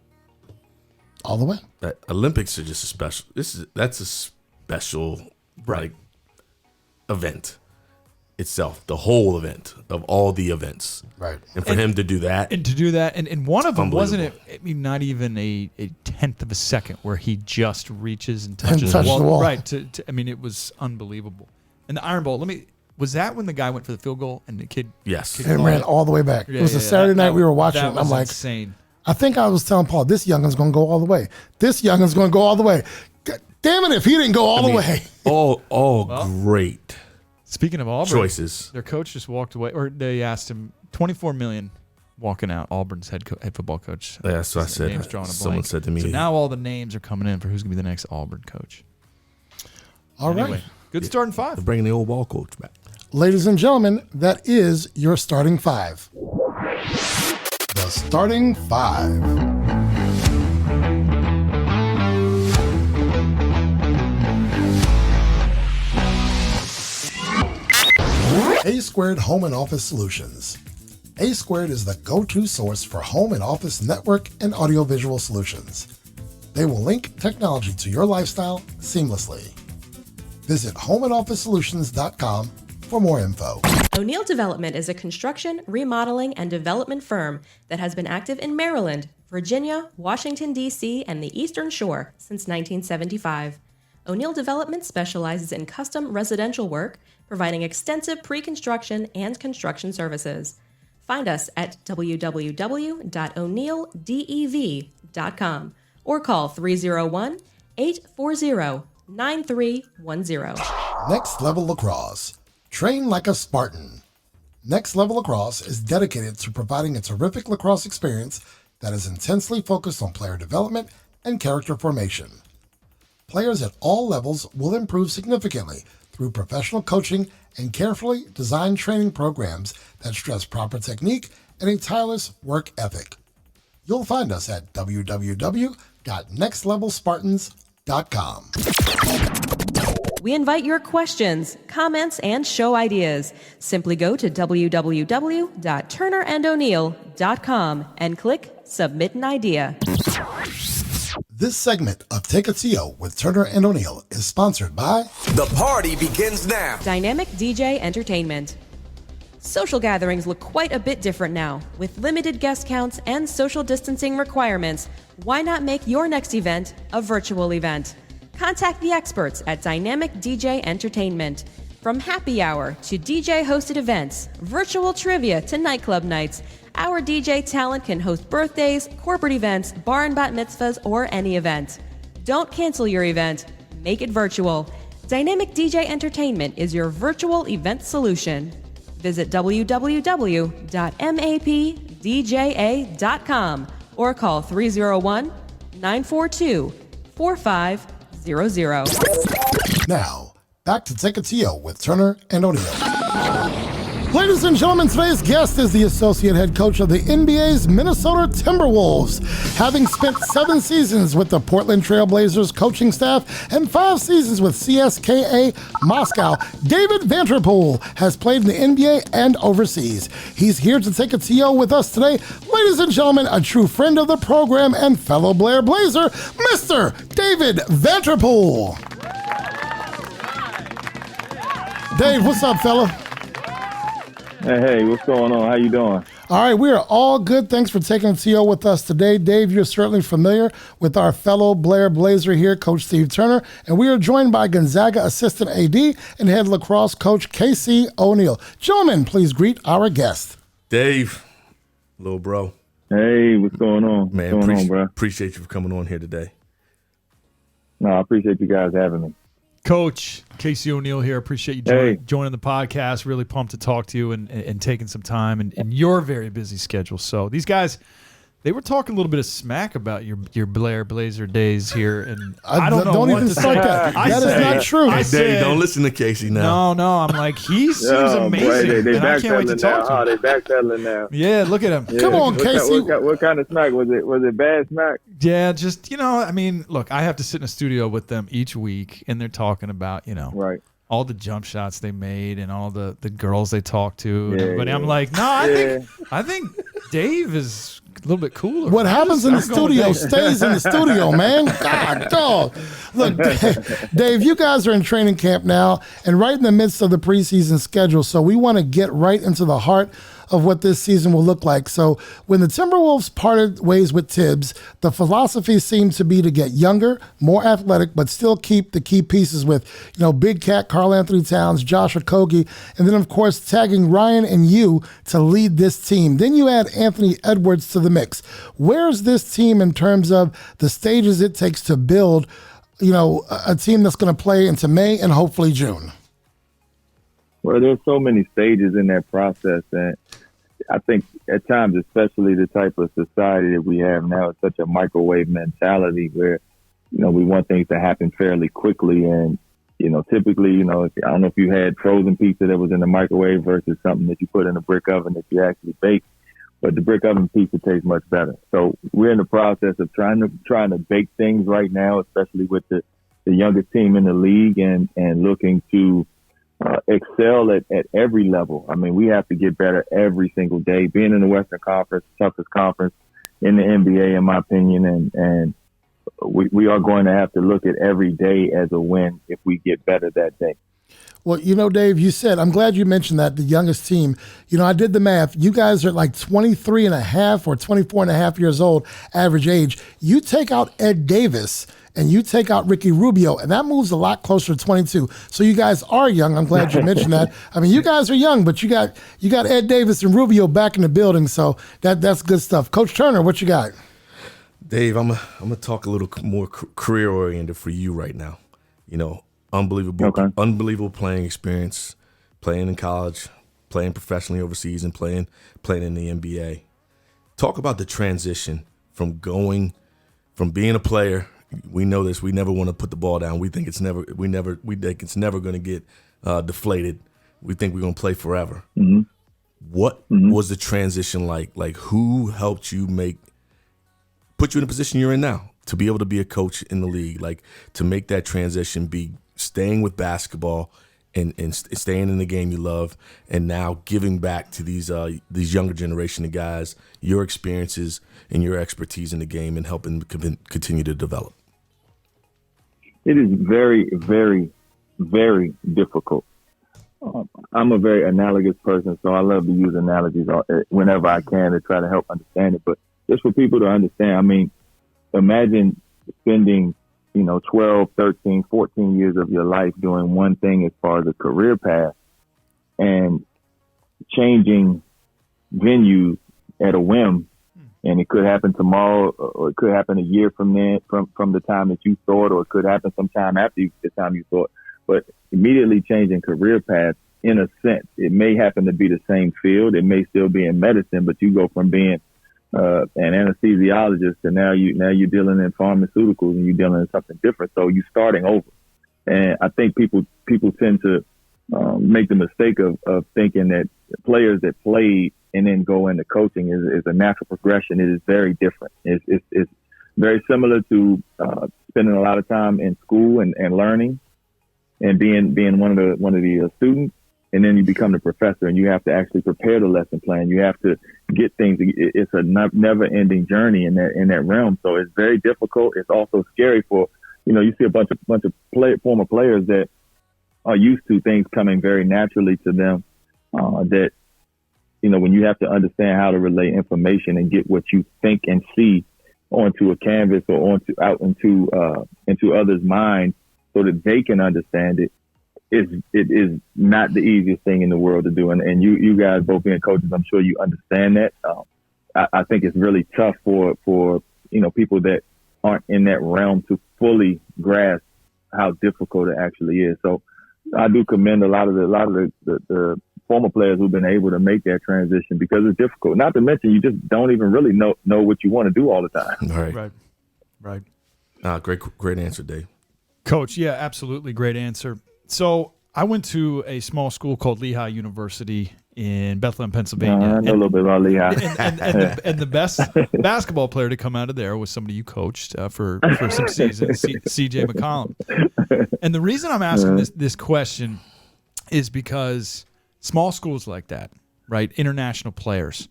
[SPEAKER 1] All the way?
[SPEAKER 3] That Olympics are just a special. That's a special event itself. The whole event of all the events.
[SPEAKER 1] Right.
[SPEAKER 3] And for him to do that,
[SPEAKER 4] And one of them wasn't it?
[SPEAKER 3] Unbelievable.
[SPEAKER 4] I mean, not even a tenth of a second where he just reaches and touches
[SPEAKER 1] touches the wall.
[SPEAKER 4] Right. I mean, it was unbelievable. And the Iron Bowl. Was that when the guy went for the field goal and the kid?
[SPEAKER 3] yes.
[SPEAKER 1] And ran all the way back. It was a Saturday night we were watching.
[SPEAKER 4] That was
[SPEAKER 1] I'm like,
[SPEAKER 4] insane.
[SPEAKER 1] I think I was telling Paul, this youngin's going to go all the way. This youngin's going to go all the way. God damn it if he didn't go all the way.
[SPEAKER 3] All great
[SPEAKER 4] Speaking of Auburn,
[SPEAKER 3] choices.
[SPEAKER 4] their coach just walked away, or they asked him $24 million walking out. Auburn's head football coach.
[SPEAKER 3] Yeah, so I
[SPEAKER 4] His
[SPEAKER 3] said.
[SPEAKER 4] name's drawing a
[SPEAKER 3] Someone
[SPEAKER 4] blank.
[SPEAKER 3] said to me.
[SPEAKER 4] So now all the names are coming in for who's going to be the next Auburn coach.
[SPEAKER 1] All right.
[SPEAKER 4] Anyway, good start in 5.
[SPEAKER 3] They're bringing the old ball coach back.
[SPEAKER 1] Ladies and gentlemen, that is your starting 5. The starting 5. A Squared Home and Office Solutions. A Squared is the go-to source for home and office network and audiovisual solutions. They will link technology to your lifestyle seamlessly. Visit homeandofficesolutions.com for more info.
[SPEAKER 2] O'Neill Development is a construction, remodeling, and development firm that has been active in Maryland, Virginia, Washington, D.C., and the Eastern Shore since 1975. O'Neill Development specializes in custom residential work, providing extensive pre-construction and construction services. Find us at www.o'neilldev.com or call 301-840-9310.
[SPEAKER 1] Next Level Lacrosse. Train like a Spartan. Next Level Lacrosse is dedicated to providing a terrific lacrosse experience that is intensely focused on player development and character formation. Players at all levels will improve significantly through professional coaching and carefully designed training programs that stress proper technique and a tireless work ethic. You'll find us at www.nextlevelspartans.com.
[SPEAKER 2] We invite your questions, comments, and show ideas. Simply go to www.turnerandoneal.com and click Submit an Idea.
[SPEAKER 1] This segment of Take a TO with Turner and O'Neill is sponsored by
[SPEAKER 6] The party begins now.
[SPEAKER 2] Dynamic DJ Entertainment. Social gatherings look quite a bit different now. With limited guest counts and social distancing requirements, why not make your next event a virtual event? Contact the experts at Dynamic DJ Entertainment. From happy hour to DJ-hosted events, virtual trivia to nightclub nights, our DJ talent can host birthdays, corporate events, bar and bat mitzvahs, or any event. Don't cancel your event. Make it virtual. Dynamic DJ Entertainment is your virtual event solution. Visit www.mapdja.com or call 301-942-4500.
[SPEAKER 1] Now, back to Take It to You with Turner and O'Neill. Ladies and gentlemen, today's guest is the associate head coach of the NBA's Minnesota Timberwolves. Having spent 7 seasons with the Portland Trail Blazers coaching staff and 5 seasons with CSKA Moscow, David Vanterpool has played in the NBA and overseas. He's here to take a TO with us today. Ladies and gentlemen, a true friend of the program and fellow Blair Blazer, Mr. David Vanterpool. Dave, what's up, fella?
[SPEAKER 6] Hey, what's going on? How you doing?
[SPEAKER 1] All right, we are all good. Thanks for taking the TO with us today. Dave, you're certainly familiar with our fellow Blair Blazer here, Coach Steve Turner, and we are joined by Gonzaga assistant AD and head lacrosse coach Casey O'Neill. Gentlemen, please greet our guest.
[SPEAKER 3] Dave, little bro.
[SPEAKER 6] Hey, what's going on?
[SPEAKER 3] Man,
[SPEAKER 6] what's going on, bro?
[SPEAKER 3] Appreciate you for coming on here today.
[SPEAKER 6] No, I appreciate you guys having me.
[SPEAKER 4] Coach Casey O'Neill here. Appreciate you joining the podcast. Really pumped to talk to you and taking some time in your very busy schedule. So these guys, they were talking a little bit of smack about your Blair Blazer days here, and I don't know
[SPEAKER 1] don't
[SPEAKER 4] what
[SPEAKER 1] even
[SPEAKER 4] to
[SPEAKER 1] start
[SPEAKER 4] say.
[SPEAKER 1] that. That is not true.
[SPEAKER 4] I
[SPEAKER 3] Dave,
[SPEAKER 4] said,
[SPEAKER 3] don't listen to Casey now.
[SPEAKER 4] No, I'm like, he seems amazing,
[SPEAKER 6] Boy, they
[SPEAKER 4] and I can't wait to
[SPEAKER 6] backpedaling
[SPEAKER 4] talk
[SPEAKER 6] now.
[SPEAKER 4] to him.
[SPEAKER 6] They backpedaling now.
[SPEAKER 4] Yeah, look at him.
[SPEAKER 6] Yeah.
[SPEAKER 1] Come on, Casey.
[SPEAKER 6] What kind of smack was it? Was it bad smack?
[SPEAKER 4] Yeah, just, I mean, look, I have to sit in a studio with them each week, and they're talking about,
[SPEAKER 6] Right.
[SPEAKER 4] all the jump shots they made and all the girls they talked to. And
[SPEAKER 6] Yeah,
[SPEAKER 4] everybody.
[SPEAKER 6] yeah.
[SPEAKER 4] I'm like, no, I think Dave is a little bit cooler.
[SPEAKER 1] What happens in the
[SPEAKER 4] I'm going
[SPEAKER 1] studio
[SPEAKER 4] with Dave.
[SPEAKER 1] stays in the studio, man. God, dog. Look, Dave, you guys are in training camp now and right in the midst of the preseason schedule, so we want to get right into the heart of what this season will look like. So when the Timberwolves parted ways with Tibbs, the philosophy seemed to be to get younger, more athletic, but still keep the key pieces with, Big Cat, Karl Anthony Towns, Josh Okogie, and then, of course, tagging Ryan and you to lead this team. Then you add Anthony Edwards to the mix. Where's this team in terms of the stages it takes to build, a team that's going to play into May and hopefully June?
[SPEAKER 6] Well, there's so many stages in that process, and I think at times, especially the type of society that we have now, it's such a microwave mentality where, we want things to happen fairly quickly. And, typically, I don't know if you had frozen pizza that was in the microwave versus something that you put in a brick oven that you actually bake, but the brick oven pizza tastes much better. So we're in the process of trying to bake things right now, especially with the youngest team in the league and looking to excel at every level. I mean, we have to get better every single day. Being in the Western Conference, toughest conference in the NBA, in my opinion, and we are going to have to look at every day as a win if we get better that day.
[SPEAKER 1] Well, Dave, you said, I'm glad you mentioned that, the youngest team. I did the math. You guys are like 23 and a half or 24 and a half years old, average age. You take out Ed Davis and you take out Ricky Rubio, and that moves a lot closer to 22. So you guys are young. I'm glad you mentioned that. I mean, you guys are young, but you got Ed Davis and Rubio back in the building, so that's good stuff. Coach Turner, what you got?
[SPEAKER 3] Dave, I'm gonna talk a little more career oriented for you right now. Unbelievable playing experience, playing in college, playing professionally overseas, and playing in the NBA. Talk about the transition from being a player. We know this. We never want to put the ball down. We think it's never going to get deflated. We think we're going to play forever.
[SPEAKER 6] Mm-hmm.
[SPEAKER 3] What was the transition like? Like, who helped you put you in the position you're in now to be able to be a coach in the league? Like, to make that transition, be staying with basketball and staying in the game you love, and now giving back to these younger generation of guys your experiences and your expertise in the game and helping continue to develop. It
[SPEAKER 6] is very, very, very difficult. I'm a very analogous person, so I love to use analogies whenever I can to try to help understand it. But just for people to understand, I mean, imagine spending, 12, 13, 14 years of your life doing one thing as far as a career path and changing venues at a whim. And it could happen tomorrow, or it could happen a year from then, from the time that you thought, or it could happen sometime after the time you thought. But immediately changing career paths, in a sense, it may happen to be the same field. It may still be in medicine, but you go from being an anesthesiologist to now you're dealing in pharmaceuticals and you're dealing in something different. So you're starting over. And I think people tend to make the mistake of thinking that players that played and then go into coaching is a natural progression. It is very different. It's very similar to spending a lot of time in school and learning and being one of the students, and then you become the professor and you have to actually prepare the lesson plan. You have to get things. It's a never ending journey in that realm. So it's very difficult. It's also scary for, you see a bunch of former players that are used to things coming very naturally to them, that, when you have to understand how to relay information and get what you think and see onto a canvas or out into others' minds so that they can understand it, it is not the easiest thing in the world to do. And you guys both being coaches, I'm sure you understand that. I think it's really tough for people that aren't in that realm to fully grasp how difficult it actually is. So I do commend a lot of the former players who've been able to make that transition, because it's difficult. Not to mention, you just don't even really know what you want to do all the time.
[SPEAKER 3] Right. Great answer, Dave.
[SPEAKER 4] Coach, yeah, absolutely great answer. So I went to a small school called Lehigh University in Bethlehem, Pennsylvania.
[SPEAKER 6] I know a little bit about Lehigh.
[SPEAKER 4] And the best basketball player to come out of there was somebody you coached for some seasons, C.J. McCollum. And the reason I'm asking this question is because small schools like that, right, international players,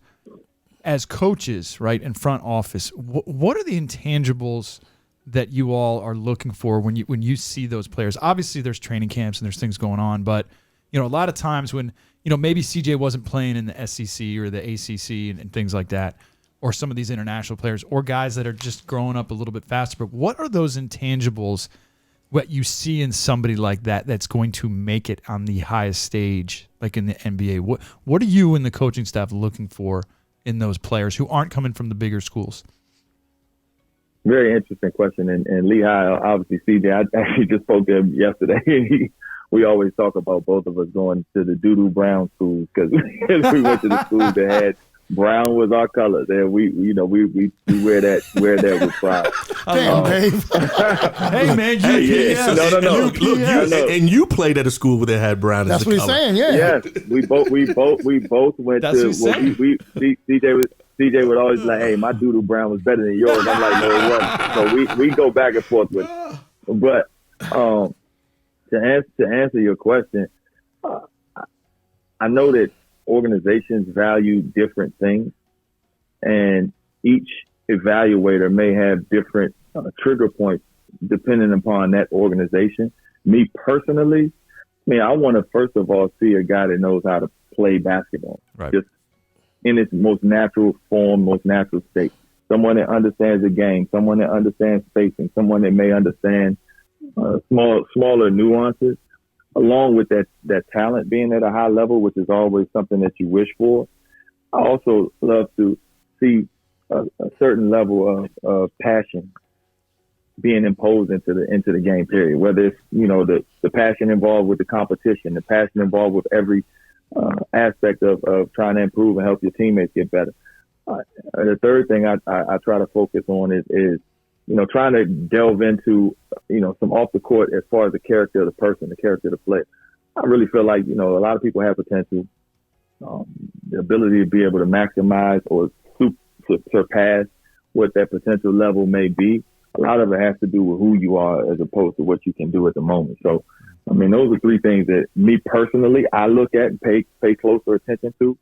[SPEAKER 4] as coaches, right, in front office, what are the intangibles that you all are looking for when you see those players? Obviously, there's training camps and there's things going on, but a lot of times when maybe CJ wasn't playing in the SEC or the ACC and things like that, or some of these international players, or guys that are just growing up a little bit faster. But what are those intangibles what you see in somebody like that that's going to make it on the highest stage, like in the NBA? What are you and the coaching staff looking for in those players who aren't coming from the bigger schools?
[SPEAKER 6] Very interesting question. And Lehigh, obviously, CJ, I actually just spoke to him yesterday. We always talk about both of us going to the doo-doo brown schools, because we went to the schools that had brown was our color. And we wear that with pride.
[SPEAKER 1] Damn, Dave.
[SPEAKER 4] Hey man,
[SPEAKER 6] No.
[SPEAKER 3] And you played at a school where they had brown
[SPEAKER 1] That's
[SPEAKER 3] as the
[SPEAKER 1] what
[SPEAKER 3] color.
[SPEAKER 1] he's saying. Yeah.
[SPEAKER 6] Yes, we both went
[SPEAKER 4] That's
[SPEAKER 6] to.
[SPEAKER 4] what he's saying.
[SPEAKER 6] CJ would always be like, "Hey, my doodle brown was better than yours." I'm like, "No, it wasn't." So we go back and forth with it. But to answer your question, I know that organizations value different things, and each evaluator may have different trigger points depending upon that organization. Me personally, I want to first of all see a guy that knows how to play basketball,
[SPEAKER 4] right,
[SPEAKER 6] just in its most natural form, most natural state. Someone that understands the game, someone that understands spacing, someone that may understand smaller nuances, along with that talent being at a high level, which is always something that you wish for. I also love to see a certain level of passion being imposed into the game period, whether it's, the passion involved with the competition, the passion involved with every aspect of trying to improve and help your teammates get better. The third thing I try to focus on is trying to delve into, some off the court as far as the character of the person, the character of the player. I really feel like, a lot of people have potential, the ability to be able to maximize or surpass what that potential level may be. A lot of it has to do with who you are as opposed to what you can do at the moment. So, those are three things that me personally, I look at and pay closer attention to.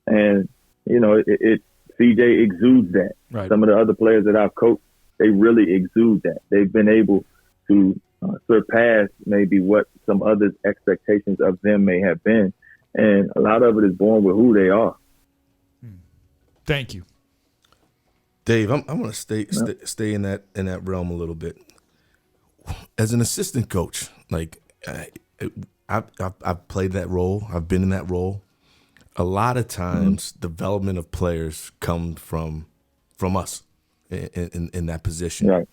[SPEAKER 6] And, CJ exudes that.
[SPEAKER 4] Right.
[SPEAKER 6] Some of the other players that I've coached, they really exude that. They've been able to surpass maybe what some others' expectations of them may have been. And a lot of it is born with who they are.
[SPEAKER 4] Thank you,
[SPEAKER 3] Dave. I'm going to stay in that realm a little bit. As an assistant coach, like I've played that role. I've been in that role. A lot of times, development of players come from us in that position.
[SPEAKER 6] Right.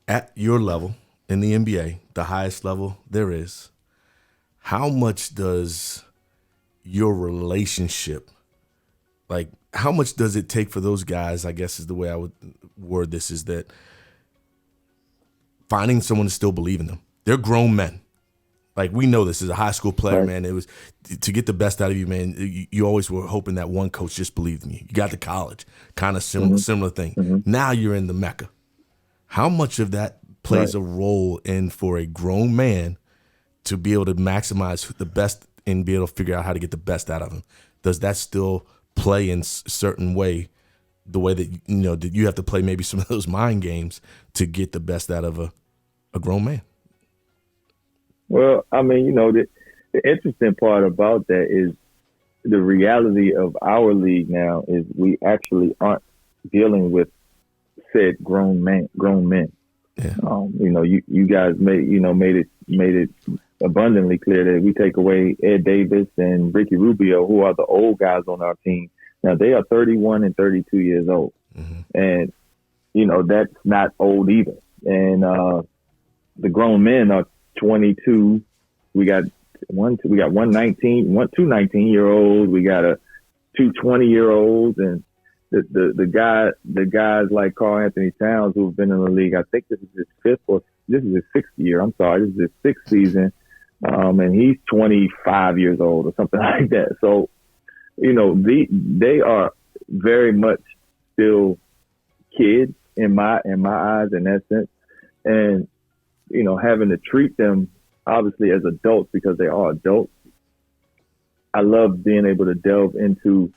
[SPEAKER 3] At your level in the NBA, the highest level there is, how much does your relationship, like how much does it take for those guys, I guess is the way I would word this, is that finding someone to still believe in them. They're grown men. Like, we know this as a high school player,
[SPEAKER 6] right.
[SPEAKER 3] man. It was to get the best out of you, man. You always were hoping that one coach just believed in you. You got to college, kind of similar thing. Now you're in the Mecca. How much of that plays a role in for a grown man to be able to maximize the best and be able to figure out how to get the best out of him? Does that still play in a certain way, the way that that you have to play maybe some of those mind games to get the best out of a grown man?
[SPEAKER 6] Well, I mean, the interesting part about that is the reality of our league now is we actually aren't dealing with said grown men.
[SPEAKER 3] Yeah.
[SPEAKER 6] You guys made it abundantly clear that we take away Ed Davis and Ricky Rubio, who are the old guys on our team. Now they are 31 and 32 years old, and that's not old either. And the grown men are 22. We got two 19-year-olds. We got two 20-year-olds, and the guys like Karl Anthony Towns, who've been in the league. I think this is his sixth year. I'm sorry, this is his sixth season, and he's 25 years old or something like that. So, they are very much still kids in my eyes in that sense, and having to treat them obviously as adults because they are adults. I love being able to delve into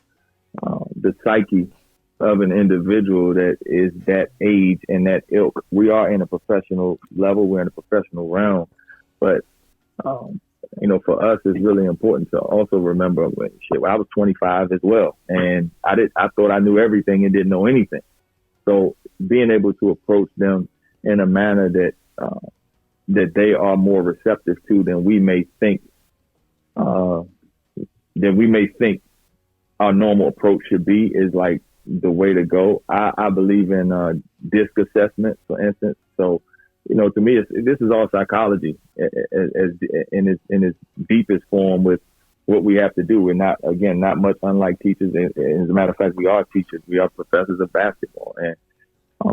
[SPEAKER 6] the psyche of an individual that is that age and that ilk. We are in a professional level. We're in a professional realm, but for us, it's really important to also remember when I was 25 as well, and I thought I knew everything and didn't know anything. So being able to approach them in a manner that they are more receptive to than we may think our normal approach should be is like the way to go. I believe in disc assessment, for instance. So, to me, this is all psychology as in its deepest form with what we have to do. We're not much unlike teachers. As a matter of fact, we are teachers. We are professors of basketball, and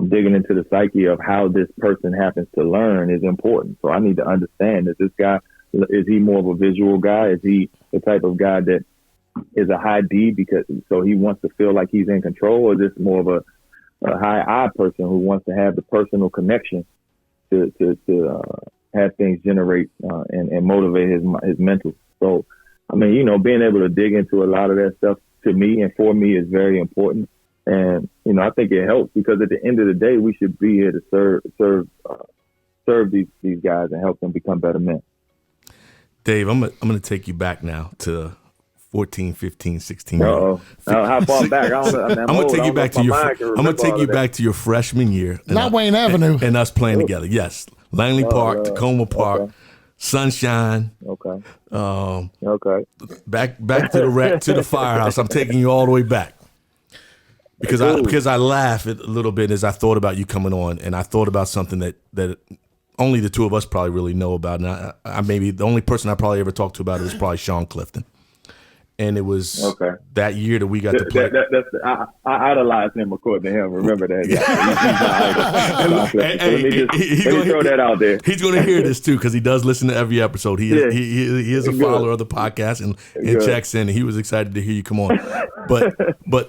[SPEAKER 6] digging into the psyche of how this person happens to learn is important. So I need to understand, is he more of a visual guy? Is he the type of guy that is a high D so he wants to feel like he's in control, or is this more of a high I person who wants to have the personal connection to have things generate and motivate his mental? So, I mean, being able to dig into a lot of that stuff to me and for me is very important. And, I think it helps because at the end of the day, we should be here to serve these guys and help them become better men.
[SPEAKER 3] Dave, I'm going to take you back now to 14, 15, 16.
[SPEAKER 6] How far back? I'm
[SPEAKER 3] going to take you back to your freshman year.
[SPEAKER 1] Not Wayne Avenue.
[SPEAKER 3] And us playing together. Yes. Langley Park, Tacoma Park, Sunshine.
[SPEAKER 6] Okay.
[SPEAKER 3] Okay. Back to the firehouse. I'm taking you all the way back. Because I laugh a little bit as I thought about you coming on, and I thought about something that only the two of us probably really know about. And I maybe the only person I probably ever talked to about it was probably Sean Clifton. And it was that year that we got to play.
[SPEAKER 6] I idolized him according to him. Remember that. Let me throw that out there.
[SPEAKER 3] He's going to hear this too because he does listen to every episode. He is a follower of the podcast and checks in. And he was excited to hear you come on. But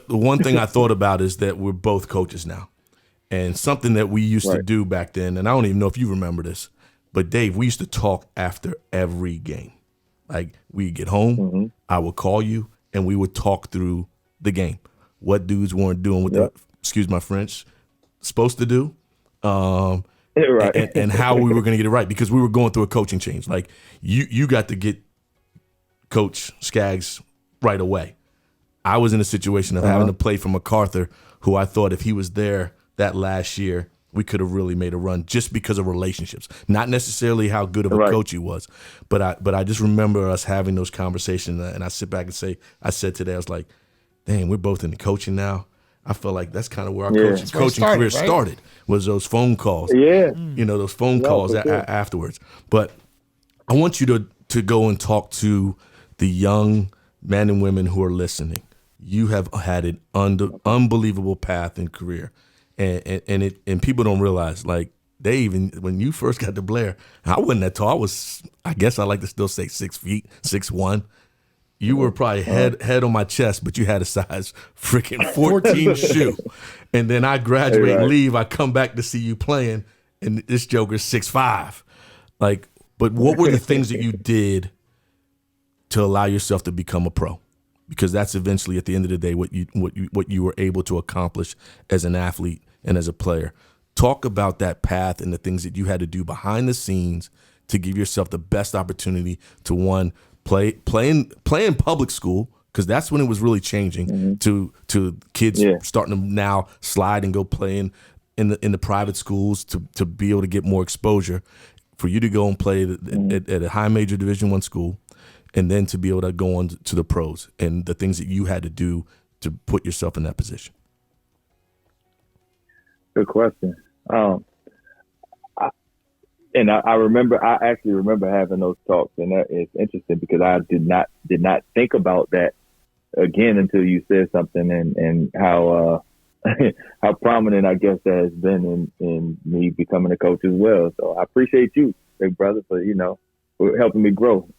[SPEAKER 3] the one thing I thought about is that we're both coaches now. And something that we used to do back then, and I don't even know if you remember this, but Dave, we used to talk after every game. Like, we'd get home, I would call you, and we would talk through the game. What dudes weren't doing what they're, excuse my French, supposed to do, and how we were going to get it right, because we were going through a coaching change. Like, you got to get Coach Skaggs right away. I was in a situation of having to play for MacArthur, who I thought if he was there that last year, we could have really made a run just because of relationships. Not necessarily how good of a coach he was, but I just remember us having those conversations, and I sit back and say, I said today, I was like, dang, we're both in the coaching now. I feel like that's kind of where our coaching career started, was those phone calls. Yeah. Those phone calls afterwards. But I want you to go and talk to the young men and women who are listening. You have had an unbelievable path in career, and people don't realize, like, they even, when you first got to Blair, I wasn't that tall. I guess I like to still say 6 feet, 6'1". You were probably head on my chest, but you had a size freaking 14 shoe. And then I graduate and leave. I come back to see you playing, and this joker's 6'5". Like, but what were the things that you did to allow yourself to become a pro? Because that's eventually, at the end of the day, what you were able to accomplish as an athlete and as a player. Talk about that path and the things that you had to do behind the scenes to give yourself the best opportunity to, one, play in public school, because that's when it was really changing, to kids starting to now slide and go play in the private schools to be able to get more exposure, for you to go and play at a high major Division I school, and then to be able to go on to the pros, and the things that you had to do to put yourself in that position.
[SPEAKER 6] Good question. I actually remember having those talks, and that is interesting because I did not think about that again until you said something, and how how prominent I guess that has been in me becoming a coach as well. So I appreciate you, big brother, for for helping me grow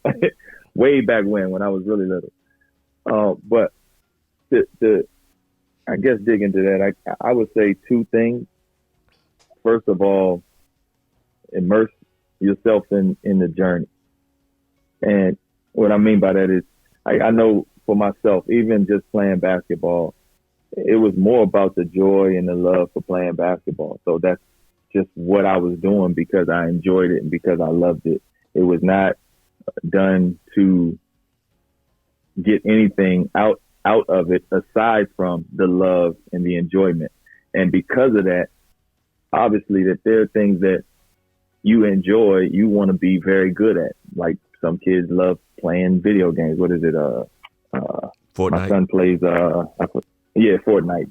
[SPEAKER 6] way back when I was really little. But to I guess dig into that, I would say two things. First of all, immerse yourself in the journey. And what I mean by that is, I know for myself, even just playing basketball, it was more about the joy and the love for playing basketball. So that's just what I was doing because I enjoyed it and because I loved it. It was not done to get anything out of it aside from the love and the enjoyment. And because of that, obviously that there are things that you enjoy, you want to be very good at. Like some kids love playing video games. What is it?
[SPEAKER 3] Fortnite.
[SPEAKER 6] My son plays, Fortnite,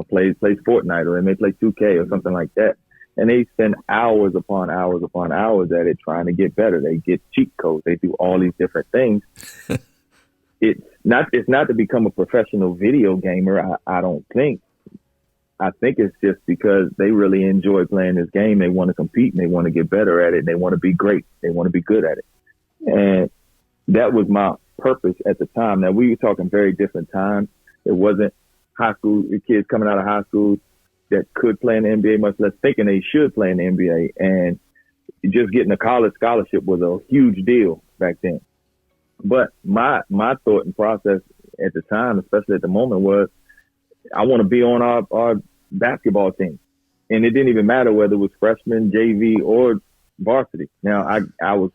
[SPEAKER 6] plays Fortnite, or they may play 2K or something like that. And they spend hours upon hours upon hours at it trying to get better. They get cheat codes. They do all these different things. It's not to become a professional video gamer. I don't think. I think it's just because they really enjoy playing this game. They want to compete and they want to get better at it. And they want to be great. They want to be good at it. And that was my purpose at the time. Now, we were talking very different times. It wasn't high school kids coming out of high school that could play in the NBA, much less thinking they should play in the NBA. And just getting a college scholarship was a huge deal back then. But my thought and process at the time, especially at the moment, was I want to be on our basketball team. And it didn't even matter whether it was freshman, JV, or varsity. Now, I was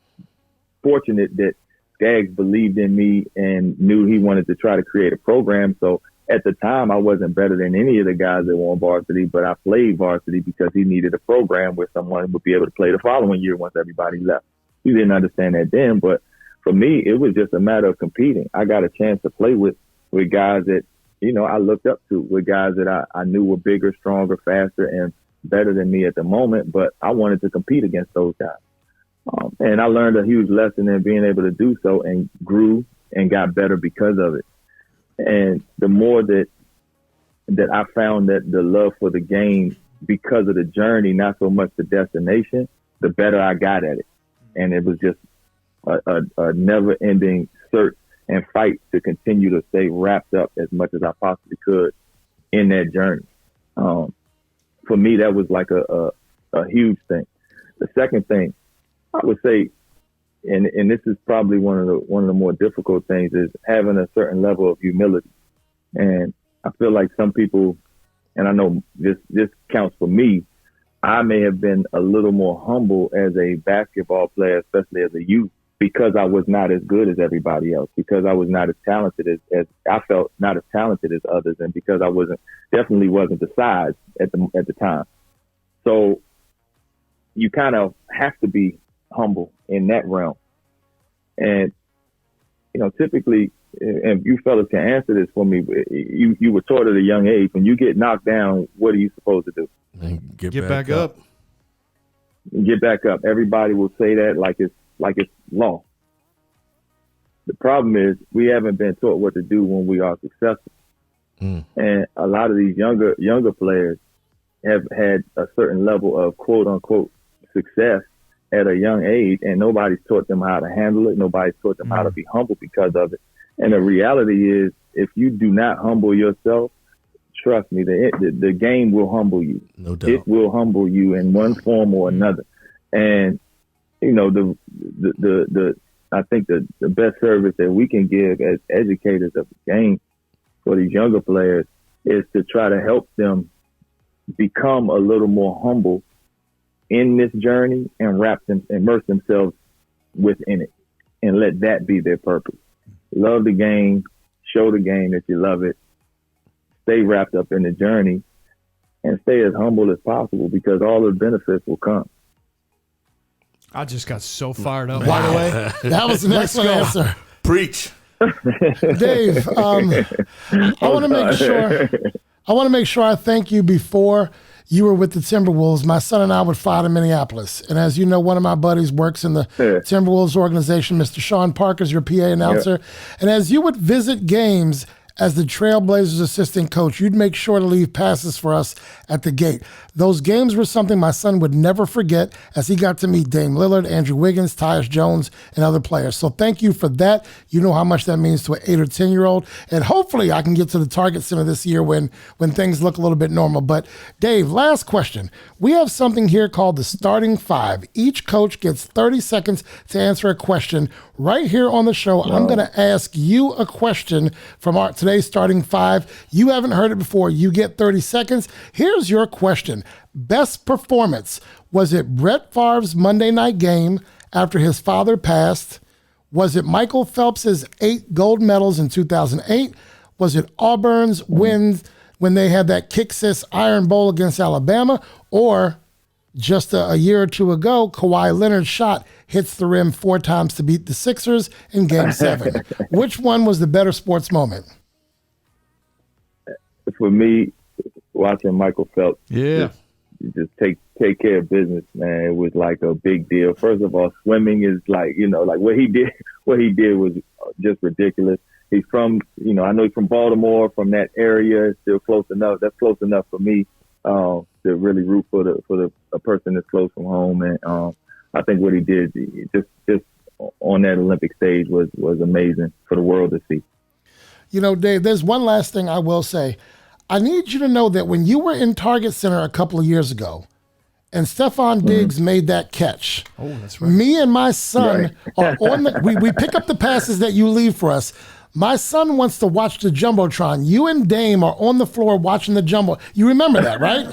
[SPEAKER 6] fortunate that Skaggs believed in me and knew he wanted to try to create a program. So at the time, I wasn't better than any of the guys that were on varsity, but I played varsity because he needed a program where someone would be able to play the following year once everybody left. He didn't understand that then, but for me, it was just a matter of competing. I got a chance to play with guys that, I looked up to, with guys that I knew were bigger, stronger, faster, and better than me at the moment, but I wanted to compete against those guys. And I learned a huge lesson in being able to do so, and grew and got better because of it. And the more that I found that the love for the game, because of the journey, not so much the destination, the better I got at it. And it was just a never-ending search and fight to continue to stay wrapped up as much as I possibly could in that journey. For me, that was like a huge thing. The second thing I would say, and this is probably one of the more difficult things, is having a certain level of humility. And I feel like some people, and I know this counts for me, I may have been a little more humble as a basketball player, especially as a youth, because I was not as good as everybody else, because I was not as talented as I felt not as talented as others, and because I definitely wasn't the size at the time. So you kind of have to be humble in that realm. And, typically, and you fellas can answer this for me, you were taught at a young age, when you get knocked down, what are you supposed to do?
[SPEAKER 3] And get
[SPEAKER 4] back up.
[SPEAKER 6] Get back up. Everybody will say that like it's law. The problem is we haven't been taught what to do when we are successful. And a lot of these younger players have had a certain level of quote unquote success at a young age, and nobody's taught them how to handle it. Nobody's taught them how to be humble because of it. And the reality is, if you do not humble yourself, trust me, the game will humble you.
[SPEAKER 3] No doubt.
[SPEAKER 6] It will humble you in one form or another. And I think the best service that we can give as educators of the game for these younger players is to try to help them become a little more humble in this journey and immerse themselves within it, and let that be their purpose. Love the game, show the game that you love it, stay wrapped up in the journey, and stay as humble as possible, because all the benefits will come.
[SPEAKER 4] I just got so fired up.
[SPEAKER 1] By the way, that was an excellent answer.
[SPEAKER 3] Preach.
[SPEAKER 1] Dave, I want to make sure I thank you before you were with the Timberwolves. My son and I would fly to Minneapolis. And as you know, one of my buddies works in the Timberwolves organization, Mr. Sean Parker's your PA announcer. And as you would visit games as the Trailblazers assistant coach, you'd make sure to leave passes for us at the gate. Those games were something my son would never forget, as he got to meet Dame Lillard, Andrew Wiggins, Tyus Jones, and other players. So thank you for that. You know how much that means to an 8 or 10-year-old. And hopefully I can get to the Target Center this year when things look a little bit normal. But Dave, last question. We have something here called the starting five. Each coach gets 30 seconds to answer a question. Right here on the show, I'm going to ask you a question from today's starting five. You haven't heard it before. You get 30 seconds. Here's your question. Best performance. Was it Brett Favre's Monday night game after his father passed? Was it Michael Phelps's 8 gold medals in 2008? Was it Auburn's wins when they had that kick-ass Iron Bowl against Alabama? Or just a year or two ago, Kawhi Leonard's shot hits the rim 4 times to beat the Sixers in Game 7. Which one was the better sports moment?
[SPEAKER 6] For me, watching Michael Phelps just take care of business, man, it was like a big deal. First of all, swimming is like what he did was just ridiculous. He's from, I know he's from Baltimore, from that area. It's still close enough. That's close enough for me to really root for a person that's close from home. And I think what he did just on that Olympic stage was amazing for the world to see.
[SPEAKER 1] Dave, there's one last thing I will say. I need you to know that when you were in Target Center a couple of years ago and Stephon Diggs made that catch,
[SPEAKER 4] that's right.
[SPEAKER 1] Me and my son are on we pick up the passes that you leave for us. My son wants to watch the Jumbotron. You and Dame are on the floor watching the Jumbo. You remember that, right?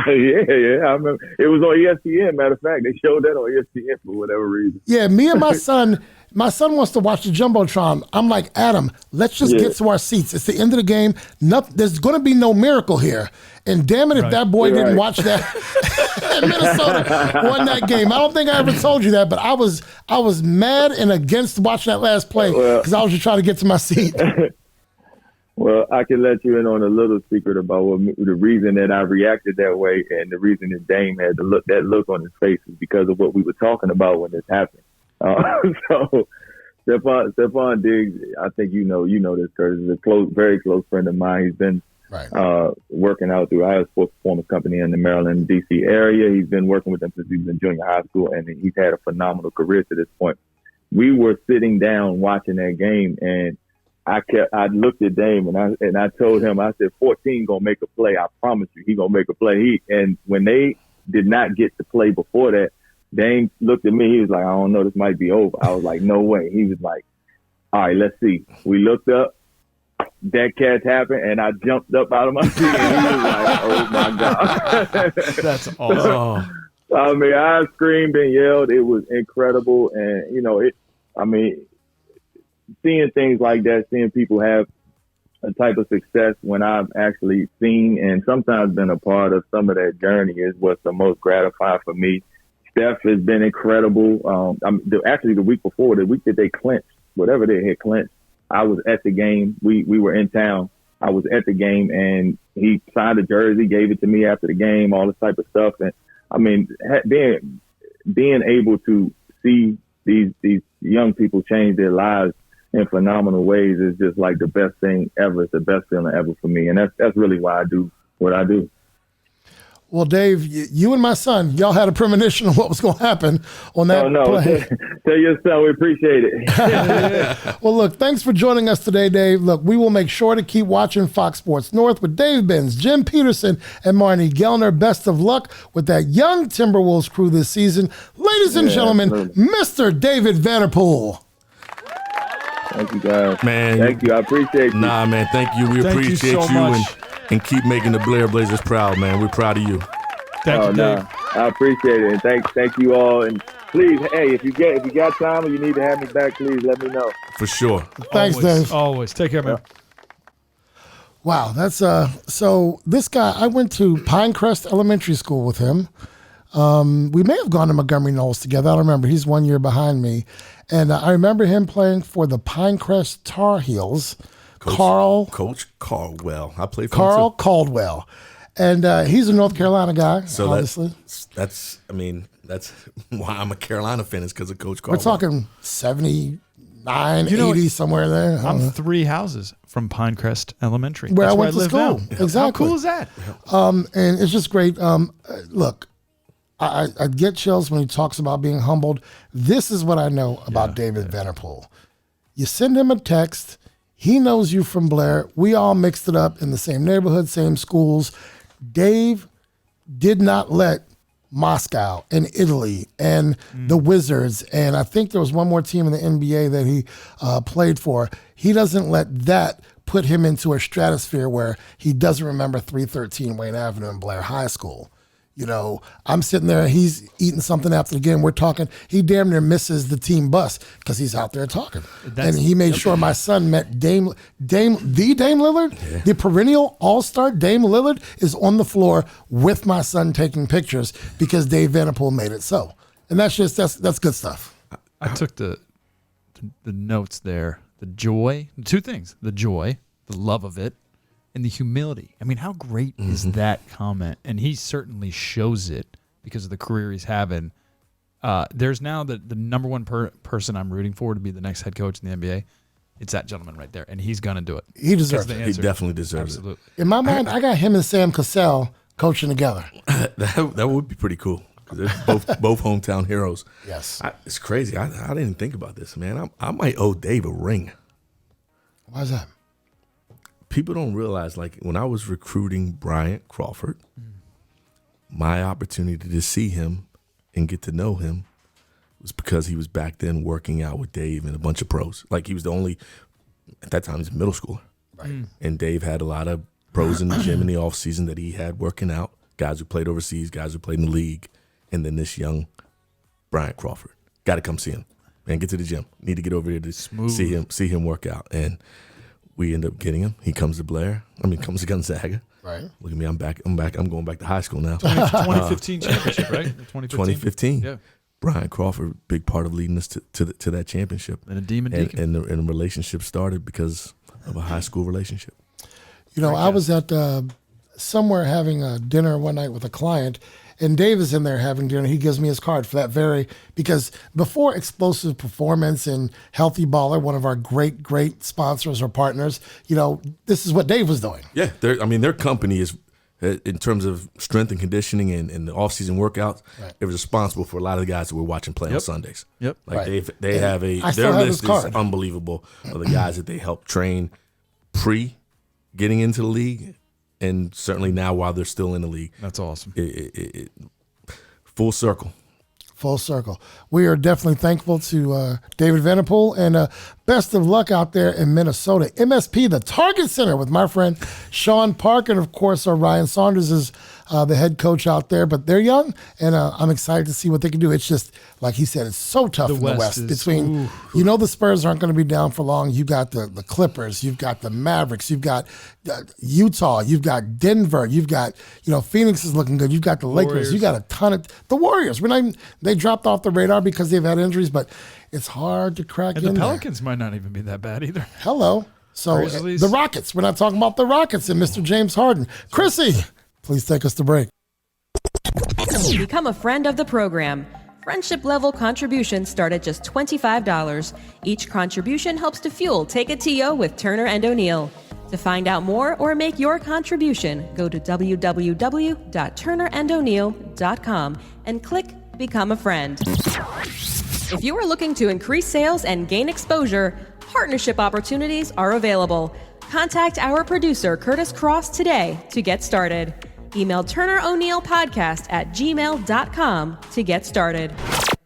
[SPEAKER 6] Yeah. I remember. It was on ESPN, matter of fact. They showed that on ESPN for whatever reason.
[SPEAKER 1] Yeah, me and my son wants to watch the Jumbotron. I'm like, Adam, let's just get to our seats. It's the end of the game. There's going to be no miracle here. And damn it, if that boy didn't watch that, Minnesota won that game. I don't think I ever told you that, but I was mad and against watching that last play because I was just trying to get to my seat.
[SPEAKER 6] Well, I can let you in on a little secret about the reason that I reacted that way, and the reason that Dame had that look on his face is because of what we were talking about when this happened. So Stephon Diggs, I think you know this, Curtis, is a very close friend of mine. He's been working out through Iowa Sports Performance Company in the Maryland, D.C. area. He's been working with them since he was in junior high school, and he's had a phenomenal career to this point. We were sitting down watching that game, and I looked at Dame and I told him, I said, 14 gonna make a play. I promise you, he gonna make a play. And when they did not get to play before that, Dame looked at me. He was like, I don't know, this might be over. I was like, no way. He was like, all right, let's see. We looked up. That catch happened, and I jumped up out of my seat, and he was like, oh, my God.
[SPEAKER 4] That's awesome.
[SPEAKER 6] I mean, I screamed and yelled. It was incredible. And, seeing things like that, seeing people have a type of success when I've actually seen and sometimes been a part of some of that journey is what's the most gratifying for me. Steph has been incredible. Actually, the week before, the week that they clinched, whatever they had clinched, I was at the game. We were in town. I was at the game, and he signed a jersey, gave it to me after the game, all this type of stuff. And being able to see these young people change their lives in phenomenal ways is just like the best thing ever. It's the best feeling ever for me, and that's really why I do what I do.
[SPEAKER 1] Well, Dave, you and my son, y'all had a premonition of what was going to happen on that play.
[SPEAKER 6] Tell your son we appreciate it.
[SPEAKER 1] Well, look, thanks for joining us today, Dave. Look, we will make sure to keep watching Fox Sports North with Dave Benz, Jim Peterson, and Marnie Gellner. Best of luck with that young Timberwolves crew this season. Ladies and gentlemen, Mr. David Vanterpool.
[SPEAKER 6] Thank you, guys.
[SPEAKER 3] Man.
[SPEAKER 6] Thank you. I appreciate you.
[SPEAKER 3] Nah, man, thank you. We appreciate
[SPEAKER 4] you so much.
[SPEAKER 3] and keep making the Blair Blazers proud, man. We're proud of you.
[SPEAKER 4] Thank you, Dave.
[SPEAKER 6] I appreciate it. And thank you all. And please, hey, if you got time or you need to have me back, please let me know.
[SPEAKER 3] For sure.
[SPEAKER 1] Thanks, Dave.
[SPEAKER 4] Always. Take care, man.
[SPEAKER 1] Wow, that's so this guy, I went to Pinecrest Elementary School with him. We may have gone to Montgomery Knowles together. I don't remember. He's 1 year behind me. And I remember him playing for the Pinecrest Tar Heels.
[SPEAKER 3] Coach Caldwell. I played for
[SPEAKER 1] Carl
[SPEAKER 3] him too.
[SPEAKER 1] Caldwell. And he's a North Carolina guy,
[SPEAKER 3] So
[SPEAKER 1] obviously.
[SPEAKER 3] that's why I'm a Carolina fan, is because of Coach Caldwell.
[SPEAKER 1] We're talking 79, 80, somewhere there.
[SPEAKER 4] I'm 3 houses from Pinecrest Elementary.
[SPEAKER 1] Where
[SPEAKER 4] That's
[SPEAKER 1] I went to
[SPEAKER 4] live
[SPEAKER 1] school.
[SPEAKER 4] now.
[SPEAKER 1] Exactly.
[SPEAKER 4] How cool is that?
[SPEAKER 1] And it's just great. Look, I get chills when he talks about being humbled. This is what I know about David Vanterpool. You send him a text. He knows you from Blair. We all mixed it up in the same neighborhood, same schools. Dave did not let Moscow and Italy and the Wizards, and I think there was one more team in the NBA that he played for. He doesn't let that put him into a stratosphere where he doesn't remember 313 Wayne Avenue in Blair High School. You know, I'm sitting there, he's eating something after the game. We're talking. He damn near misses the team bus because he's out there talking. And he made sure my son met Dame Lillard, the perennial all-star Dame Lillard, is on the floor with my son taking pictures because Dave Vanterpool made it so. And that's good stuff.
[SPEAKER 4] I took the notes there. The joy, 2 things: the joy, the love of it, and the humility. I mean, how great is that comment? And he certainly shows it because of the career he's having. There's now the number one person I'm rooting for to be the next head coach in the NBA. It's that gentleman right there, and he's going to do it.
[SPEAKER 1] He deserves
[SPEAKER 3] it. He definitely deserves it.
[SPEAKER 1] In my mind, I got him and Sam Cassell coaching together.
[SPEAKER 3] That would be pretty cool. They're both hometown heroes.
[SPEAKER 1] Yes.
[SPEAKER 3] It's crazy. I didn't think about this, man. I might owe Dave a ring.
[SPEAKER 1] Why is that?
[SPEAKER 3] People don't realize, like, when I was recruiting Bryant Crawford, my opportunity to see him and get to know him was because he was back then working out with Dave and a bunch of pros. Like, he was the only, at that time, he was a middle schooler. Right. And Dave had a lot of pros in the gym in the offseason that he had working out, guys who played overseas, guys who played in the league, and then this young Bryant Crawford. Got to come see him. Man, get to the gym. Need to get over there to see him work out. And we end up getting him. He comes to Blair. Comes to Gonzaga. Right. Look at me. I'm back. I'm going back to high school now.
[SPEAKER 4] 2015 championship, right?
[SPEAKER 3] 2015. Yeah. Brian Crawford, big part of leading us to that championship.
[SPEAKER 4] And a demon deacon.
[SPEAKER 3] And the relationship started because of a high school relationship.
[SPEAKER 1] You know, I was at somewhere having a dinner one night with a client, and Dave is in there having dinner. He gives me his card for that because before Explosive Performance and Healthy Baller, one of our great sponsors or partners, you know, this is what Dave was doing.
[SPEAKER 3] Yeah, their company is, in terms of strength and conditioning and the off-season workouts, it was responsible for a lot of the guys that we're watching play on Sundays.
[SPEAKER 4] Yep.
[SPEAKER 3] Like they have their list is unbelievable of the guys that they help train pre getting into the league. And certainly now while they're still in the league.
[SPEAKER 4] That's awesome.
[SPEAKER 3] Full circle.
[SPEAKER 1] Full circle. We are definitely thankful to David Vanterpool, and best of luck out there in Minnesota. MSP, the Target Center, with my friend Sean Park, and of course Ryan Saunders is the head coach out there. But they're young, and I'm excited to see what they can do. It's just, like he said, it's so tough in the West. Between, the Spurs aren't going to be down for long. You've got the Clippers. You've got the Mavericks. You've got Utah. You've got Denver. You've got, Phoenix is looking good. You've got the Lakers.
[SPEAKER 4] Warriors.
[SPEAKER 1] You got a ton of the Warriors. They dropped off the radar because they've had injuries, but it's hard to crack
[SPEAKER 4] And
[SPEAKER 1] in
[SPEAKER 4] the
[SPEAKER 1] there.
[SPEAKER 4] Pelicans might not even be that bad either.
[SPEAKER 1] Hello. So
[SPEAKER 4] Grizzlies.
[SPEAKER 1] the Rockets. We're not talking about the Rockets and Mr. James Harden. Chrissy, please take us to break.
[SPEAKER 2] Become a friend of the program. Friendship level contributions start at just $25. Each contribution helps to fuel Take a TO with Turner and O'Neill. To find out more or make your contribution, go to www.turnerando'neill.com and click Become a Friend. If you are looking to increase sales and gain exposure, partnership opportunities are available. Contact our producer, Curtis Cross, today to get started. Email turnero'neillpodcast@gmail.com to get started.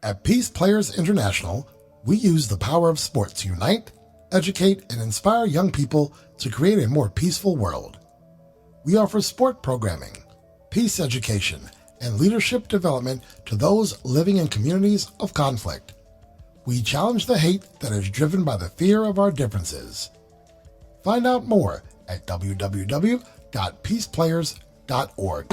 [SPEAKER 1] At Peace Players International, we use the power of sport to unite, educate, and inspire young people to create a more peaceful world. We offer sport programming, peace education, and leadership development to those living in communities of conflict. We challenge the hate that is driven by the fear of our differences. Find out more at www.peaceplayers.org.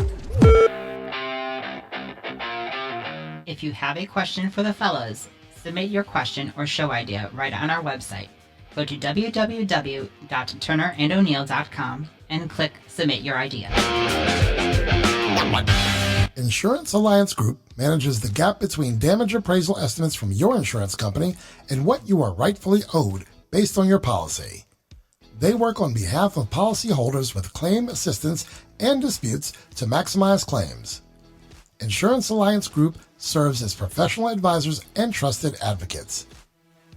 [SPEAKER 5] If you have a question for the fellas, submit your question or show idea right on our website. Go to www.turnerando'neill.com and click Submit Your Idea.
[SPEAKER 1] Insurance Alliance Group manages the gap between damage appraisal estimates from your insurance company and what you are rightfully owed based on your policy. They work on behalf of policyholders with claim assistance and disputes to maximize claims. Insurance Alliance Group serves as professional advisors and trusted advocates.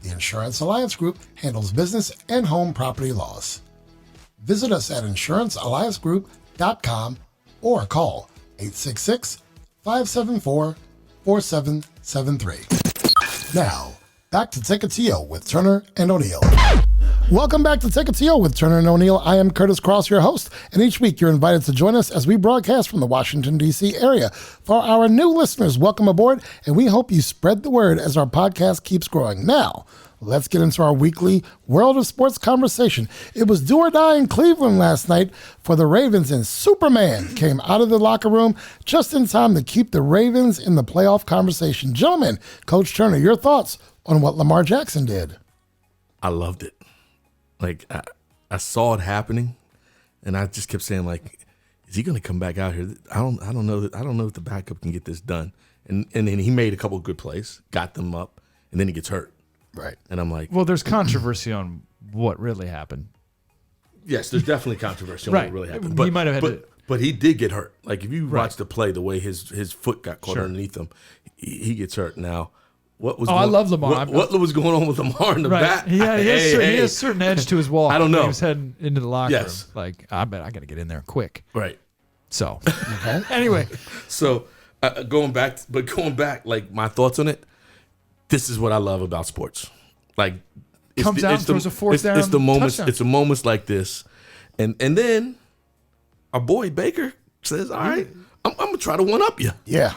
[SPEAKER 1] The Insurance Alliance Group handles business and home property loss. Visit us at insurancealliancegroup.com or call 866-574-4773. Now, back to Take a TO with Turner and O'Neill. Welcome back to Take a TO with Turner and O'Neill. I am Curtis Cross, your host, and each week you're invited to join us as we broadcast from the Washington, D.C. area. For our new listeners, welcome aboard, and we hope you spread the word as our podcast keeps growing. Now, let's get into our weekly World of Sports conversation. It was do or die in Cleveland last night for the Ravens, and Superman came out of the locker room just in time to keep the Ravens in the playoff conversation. Gentlemen, Coach Turner, your thoughts on what Lamar Jackson did?
[SPEAKER 3] I loved it. Like, I saw it happening, and I just kept saying, like, is he going to come back out here? I don't know if the backup can get this done. And then he made a couple of good plays, got them up, and then he gets hurt.
[SPEAKER 1] Right.
[SPEAKER 3] And I'm like,
[SPEAKER 4] Well, there's controversy on what really happened.
[SPEAKER 3] yes, there's definitely controversy on
[SPEAKER 4] Right.
[SPEAKER 3] what really happened.
[SPEAKER 4] He might have had
[SPEAKER 3] but he did get hurt. Like, if you
[SPEAKER 4] Right.
[SPEAKER 3] watch the play, the way his foot got caught
[SPEAKER 4] Sure.
[SPEAKER 3] underneath him, he gets hurt. Now, what was
[SPEAKER 4] I love Lamar.
[SPEAKER 3] What was going on with Lamar in the back?
[SPEAKER 4] He has a certain edge to his walk.
[SPEAKER 3] I don't know.
[SPEAKER 4] When he was heading into the locker
[SPEAKER 3] Yes.
[SPEAKER 4] room. Like, I bet I got to get in there quick.
[SPEAKER 3] Right.
[SPEAKER 4] So, anyway,
[SPEAKER 3] So going back, like my thoughts on it. This is what I love about sports. Like,
[SPEAKER 4] Comes out and throws a fourth down
[SPEAKER 3] It's the moments.
[SPEAKER 4] touchdown.
[SPEAKER 3] It's the moments like this, and then our boy Baker says, "All right, I'm gonna try to one up you."
[SPEAKER 1] Yeah.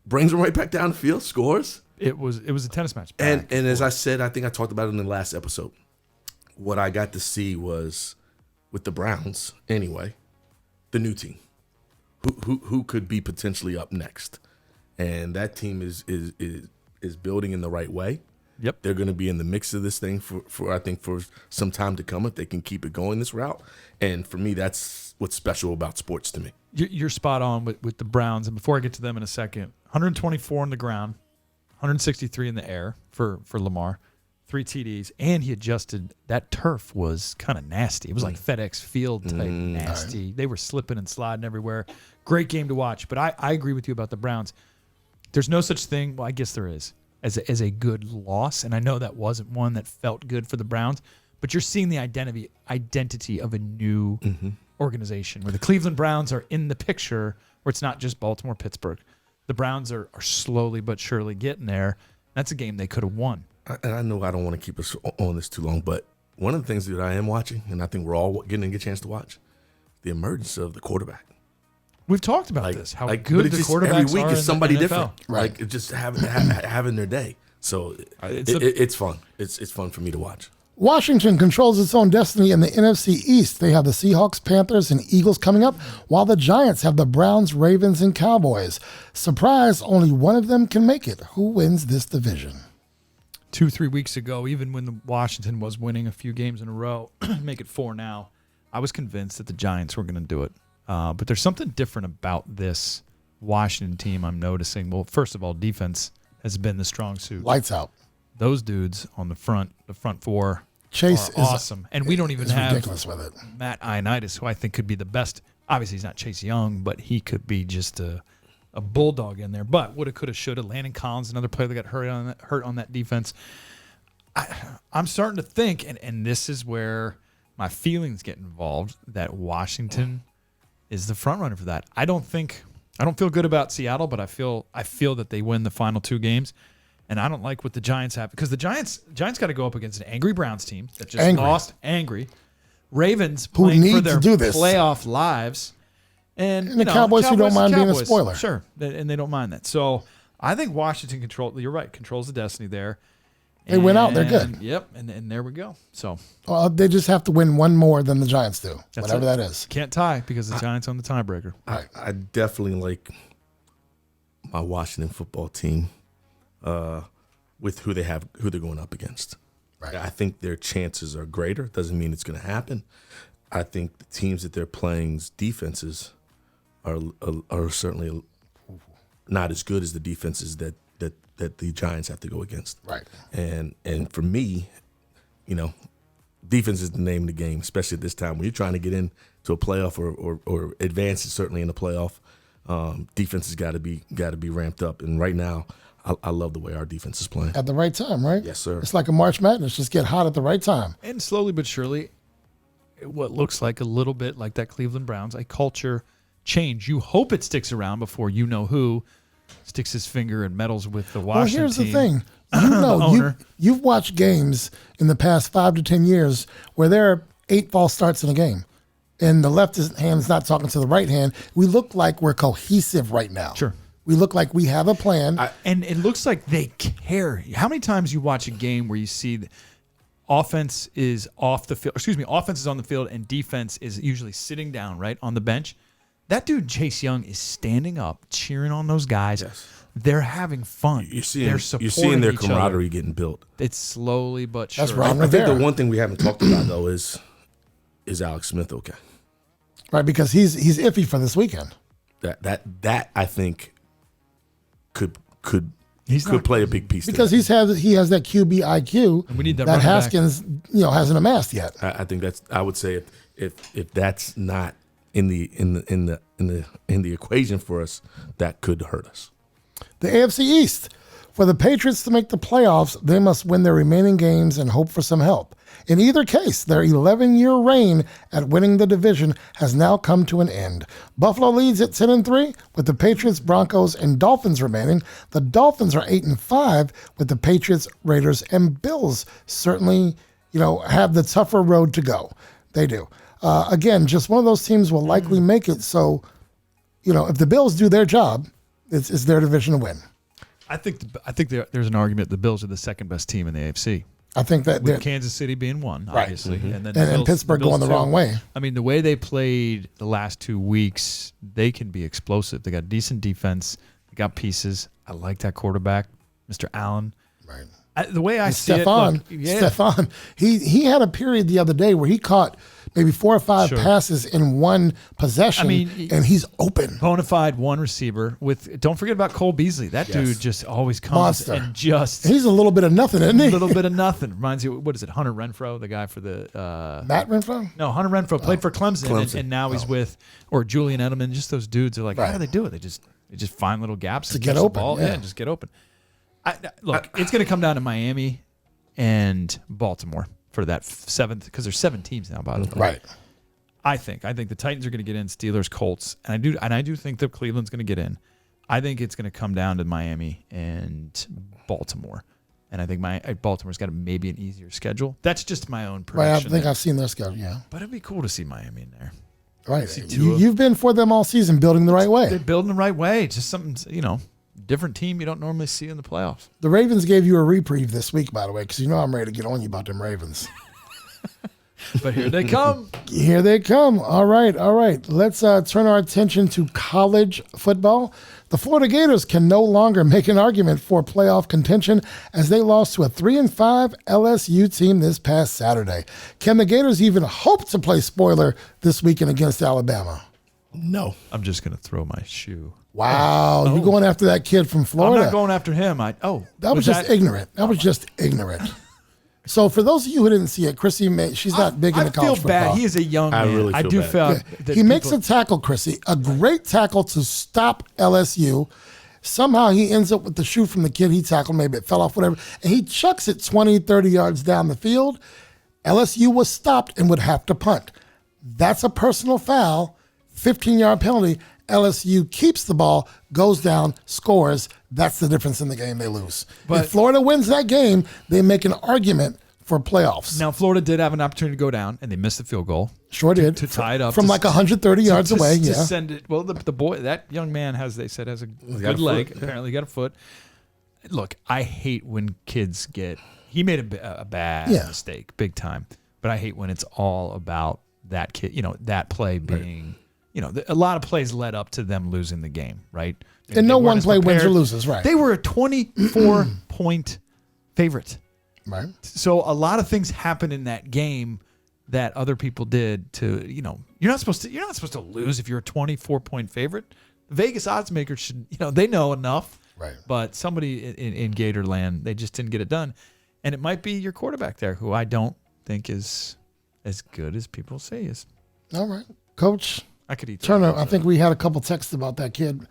[SPEAKER 3] Brings him right back down the field, scores.
[SPEAKER 4] it was a tennis match.
[SPEAKER 3] And
[SPEAKER 4] back
[SPEAKER 3] as I said, I think I talked about it in the last episode. What I got to see was with the Browns, anyway, the new team, who could be potentially up next, and that team is building in the right way.
[SPEAKER 4] Yep.
[SPEAKER 3] They're going to be in the mix of this thing for I think for some time to come if they can keep it going this route. And for me, that's what's special about sports to me.
[SPEAKER 4] You're spot on with the Browns. And before I get to them in a second, 124 on the ground, 163 in the air for Lamar, 3 TDs, and he adjusted. That turf was kind of nasty. It was like FedEx Field type nasty. They were slipping and sliding everywhere. Great game to watch. But I agree with you about the Browns. There's no such thing. Well, I guess there is. As a good loss, and I know that wasn't one that felt good for the Browns, but you're seeing the identity of a new organization where the Cleveland Browns are in the picture, where it's not just Baltimore, Pittsburgh. The Browns are slowly but surely getting there. That's a game they could have won.
[SPEAKER 3] And I know I don't want to keep us on this too long, but one of the things that I am watching, and I think we're all getting a chance to watch, the emergence of the quarterback.
[SPEAKER 4] We've talked about this. How good the quarterbacks
[SPEAKER 3] every week
[SPEAKER 4] are
[SPEAKER 3] is somebody
[SPEAKER 4] in the NFL.
[SPEAKER 3] different.
[SPEAKER 1] Right.
[SPEAKER 3] Like just having their day. So it's fun. It's fun for me to watch.
[SPEAKER 1] Washington controls its own destiny in the NFC East. They have the Seahawks, Panthers, and Eagles coming up, while the Giants have the Browns, Ravens, and Cowboys. Surprise, only one of them can make it. Who wins this division?
[SPEAKER 4] 2-3 weeks ago, even when the Washington was winning a few games in a row, make it 4 now, I was convinced that the Giants were going to do it. But there's something different about this Washington team I'm noticing. Well, first of all, defense has been the strong suit.
[SPEAKER 1] Lights out.
[SPEAKER 4] Those dudes on the front four
[SPEAKER 1] Chase
[SPEAKER 4] are awesome. And we don't even have
[SPEAKER 1] ridiculous with it.
[SPEAKER 4] Matt Ioannidis, who I think could be the best. Obviously, he's not Chase Young, but he could be just a bulldog in there. But woulda, coulda, shoulda. Landon Collins, another player that got hurt on that defense. I'm starting to think, and this is where my feelings get involved, that Washington is the front runner for that. I don't feel good about Seattle, but I feel that they win the final 2 games. And I don't like what the Giants have, because the Giants got to go up against an angry Browns team that just lost. Angry Ravens playing for their playoff lives, and
[SPEAKER 1] the Cowboys who don't mind being a spoiler.
[SPEAKER 4] Sure, and they don't mind that. So I think Washington you're right, controls the destiny there.
[SPEAKER 1] They win out, they're good.
[SPEAKER 4] Yep, and there we go. So
[SPEAKER 1] they just have to win one more than the Giants do, whatever that is.
[SPEAKER 4] Can't tie because the Giants own the tiebreaker.
[SPEAKER 3] I definitely like my Washington football team. With who they're going up against.
[SPEAKER 1] Right.
[SPEAKER 3] I think their chances are greater. Doesn't mean it's going to happen. I think the teams that they're playing's defenses are certainly not as good as the defenses that the Giants have to go against.
[SPEAKER 1] Right.
[SPEAKER 3] And for me, defense is the name of the game, especially at this time when you're trying to get into a playoff or advance certainly in the playoff. Defense has got to be ramped up. And right now, I love the way our defense is playing.
[SPEAKER 1] At the right time, right?
[SPEAKER 3] Yes, sir.
[SPEAKER 1] It's like a March Madness. Just get hot at the right time.
[SPEAKER 4] And slowly but surely, what looks like a little bit like that Cleveland Browns, a culture change. You hope it sticks around before you know who sticks his finger and meddles with the Washington
[SPEAKER 1] here's
[SPEAKER 4] team.
[SPEAKER 1] the thing. You know, you've watched games in the past 5 to 10 years where there are 8 false starts in a game. And the left hand is not talking to the right hand. We look like we're cohesive right now.
[SPEAKER 4] Sure.
[SPEAKER 1] We look like we have a plan.
[SPEAKER 4] And it looks like they care. How many times you watch a game where you see the offense is off the field, offense is on the field and defense is usually sitting down, right, on the bench? That dude, Chase Young, is standing up, cheering on those guys. Yes. They're having fun. You're
[SPEAKER 3] seeing their camaraderie getting built.
[SPEAKER 4] It's slowly but surely.
[SPEAKER 1] That's Ron
[SPEAKER 3] I think
[SPEAKER 1] Rivera.
[SPEAKER 3] the one thing we haven't talked about, though, is Alex Smith okay?
[SPEAKER 1] Right, because he's iffy for this weekend.
[SPEAKER 3] That I think could
[SPEAKER 4] not
[SPEAKER 3] play a big piece
[SPEAKER 1] because he has that QB IQ
[SPEAKER 4] and we need that
[SPEAKER 1] Haskins hasn't amassed yet.
[SPEAKER 3] I think I would say if that's not in the equation for us, that could hurt us.
[SPEAKER 1] The AFC East. For the Patriots to make the playoffs, they must win their remaining games and hope for some help. In either case, their 11-year reign at winning the division has now come to an end. Buffalo leads at 10-3 with the Patriots, Broncos, and Dolphins remaining. The Dolphins are 8-5 with the Patriots, Raiders, and Bills certainly, have the tougher road to go. They do. Again, just one of those teams will likely make it. So, if the Bills do their job, it's their division to win.
[SPEAKER 4] I think there's an argument the Bills are the second best team in the AFC.
[SPEAKER 1] I think that
[SPEAKER 4] with Kansas City being one, obviously,
[SPEAKER 1] right.
[SPEAKER 4] And then
[SPEAKER 1] and Pittsburgh going the wrong way.
[SPEAKER 4] I mean, the way they played the last 2 weeks, they can be explosive. They got decent defense. They got pieces. I like that quarterback, Mr. Allen.
[SPEAKER 1] Right.
[SPEAKER 4] The way I see
[SPEAKER 1] Stephon, he had a period the other day where he caught maybe 4 or 5 passes in one possession, and he's open.
[SPEAKER 4] Bona fide one receiver don't forget about Cole Beasley. That dude just always comes and he's
[SPEAKER 1] a little bit of nothing, isn't he?
[SPEAKER 4] A little bit of nothing. Reminds you, what is it, Hunter Renfrow, the guy for the
[SPEAKER 1] Matt Renfrow?
[SPEAKER 4] No, Hunter Renfrow played for Clemson. And now he's with Julian Edelman. Just those dudes are like, how do they do it? They just find little gaps
[SPEAKER 1] to get open.
[SPEAKER 4] Ball. Yeah, just get open. Look, it's going to come down to Miami and Baltimore for that 7th, because there's 7 teams now, by the way.
[SPEAKER 1] Right.
[SPEAKER 4] I think the Titans are going to get in, Steelers, Colts, and I do think that Cleveland's going to get in. I think it's going to come down to Miami and Baltimore, and I think Baltimore's got maybe an easier schedule. That's just my own prediction.
[SPEAKER 1] Right, I think I've seen their schedule. Yeah,
[SPEAKER 4] but it'd be cool to see Miami in there.
[SPEAKER 1] Right. You've been for them all season, building the right way.
[SPEAKER 4] They're building the right way. Just something, different team you don't normally see in the playoffs.
[SPEAKER 1] The Ravens gave you a reprieve this week, by the way, because I'm ready to get on you about them Ravens.
[SPEAKER 4] But here they come.
[SPEAKER 1] Here they come. All right. Let's turn our attention to college football. The Florida Gators can no longer make an argument for playoff contention as they lost to a 3-5 LSU team this past Saturday. Can the Gators even hope to play spoiler this weekend against Alabama?
[SPEAKER 3] No.
[SPEAKER 4] I'm just going to throw my shoe.
[SPEAKER 1] Wow. You're going after that kid from Florida.
[SPEAKER 4] I'm not going after him. That
[SPEAKER 1] was just ignorant. That was just ignorant. So for those of you who didn't see it, Chrissy, she's not big into college football.
[SPEAKER 4] I feel bad. He is a young man.
[SPEAKER 3] I
[SPEAKER 4] do feel
[SPEAKER 1] that he makes a tackle, Chrissy, a great tackle to stop LSU. Somehow he ends up with the shoe from the kid he tackled. Maybe it fell off, whatever. And he chucks it 20, 30 yards down the field. LSU was stopped and would have to punt. That's a personal foul, 15-yard penalty. LSU keeps the ball, goes down, scores. That's the difference in the game. They lose. But if Florida wins that game, they make an argument for playoffs.
[SPEAKER 4] Now, Florida did have an opportunity to go down, and they missed the field goal.
[SPEAKER 1] Sure did.
[SPEAKER 4] To tie it up.
[SPEAKER 1] From like 130 yards away,
[SPEAKER 4] to send it. Well, the boy, that young man, has a good leg. Apparently got a foot. Look, I hate when kids he made a bad mistake, big time. But I hate when it's all about that kid, that play being... a lot of plays led up to them losing the game, right?
[SPEAKER 1] And no one play wins or loses, right?
[SPEAKER 4] They were a 24-point favorite.
[SPEAKER 1] Right.
[SPEAKER 4] So a lot of things happened in that game that other people did to, you're not supposed to lose if you're a 24-point favorite. The Vegas odds makers should, they know enough.
[SPEAKER 1] Right.
[SPEAKER 4] But somebody in Gatorland, they just didn't get it done. And it might be your quarterback there, who I don't think is as good as people say he is.
[SPEAKER 1] All right. Coach
[SPEAKER 4] I could eat
[SPEAKER 1] Turner, I think we had a couple texts about that kid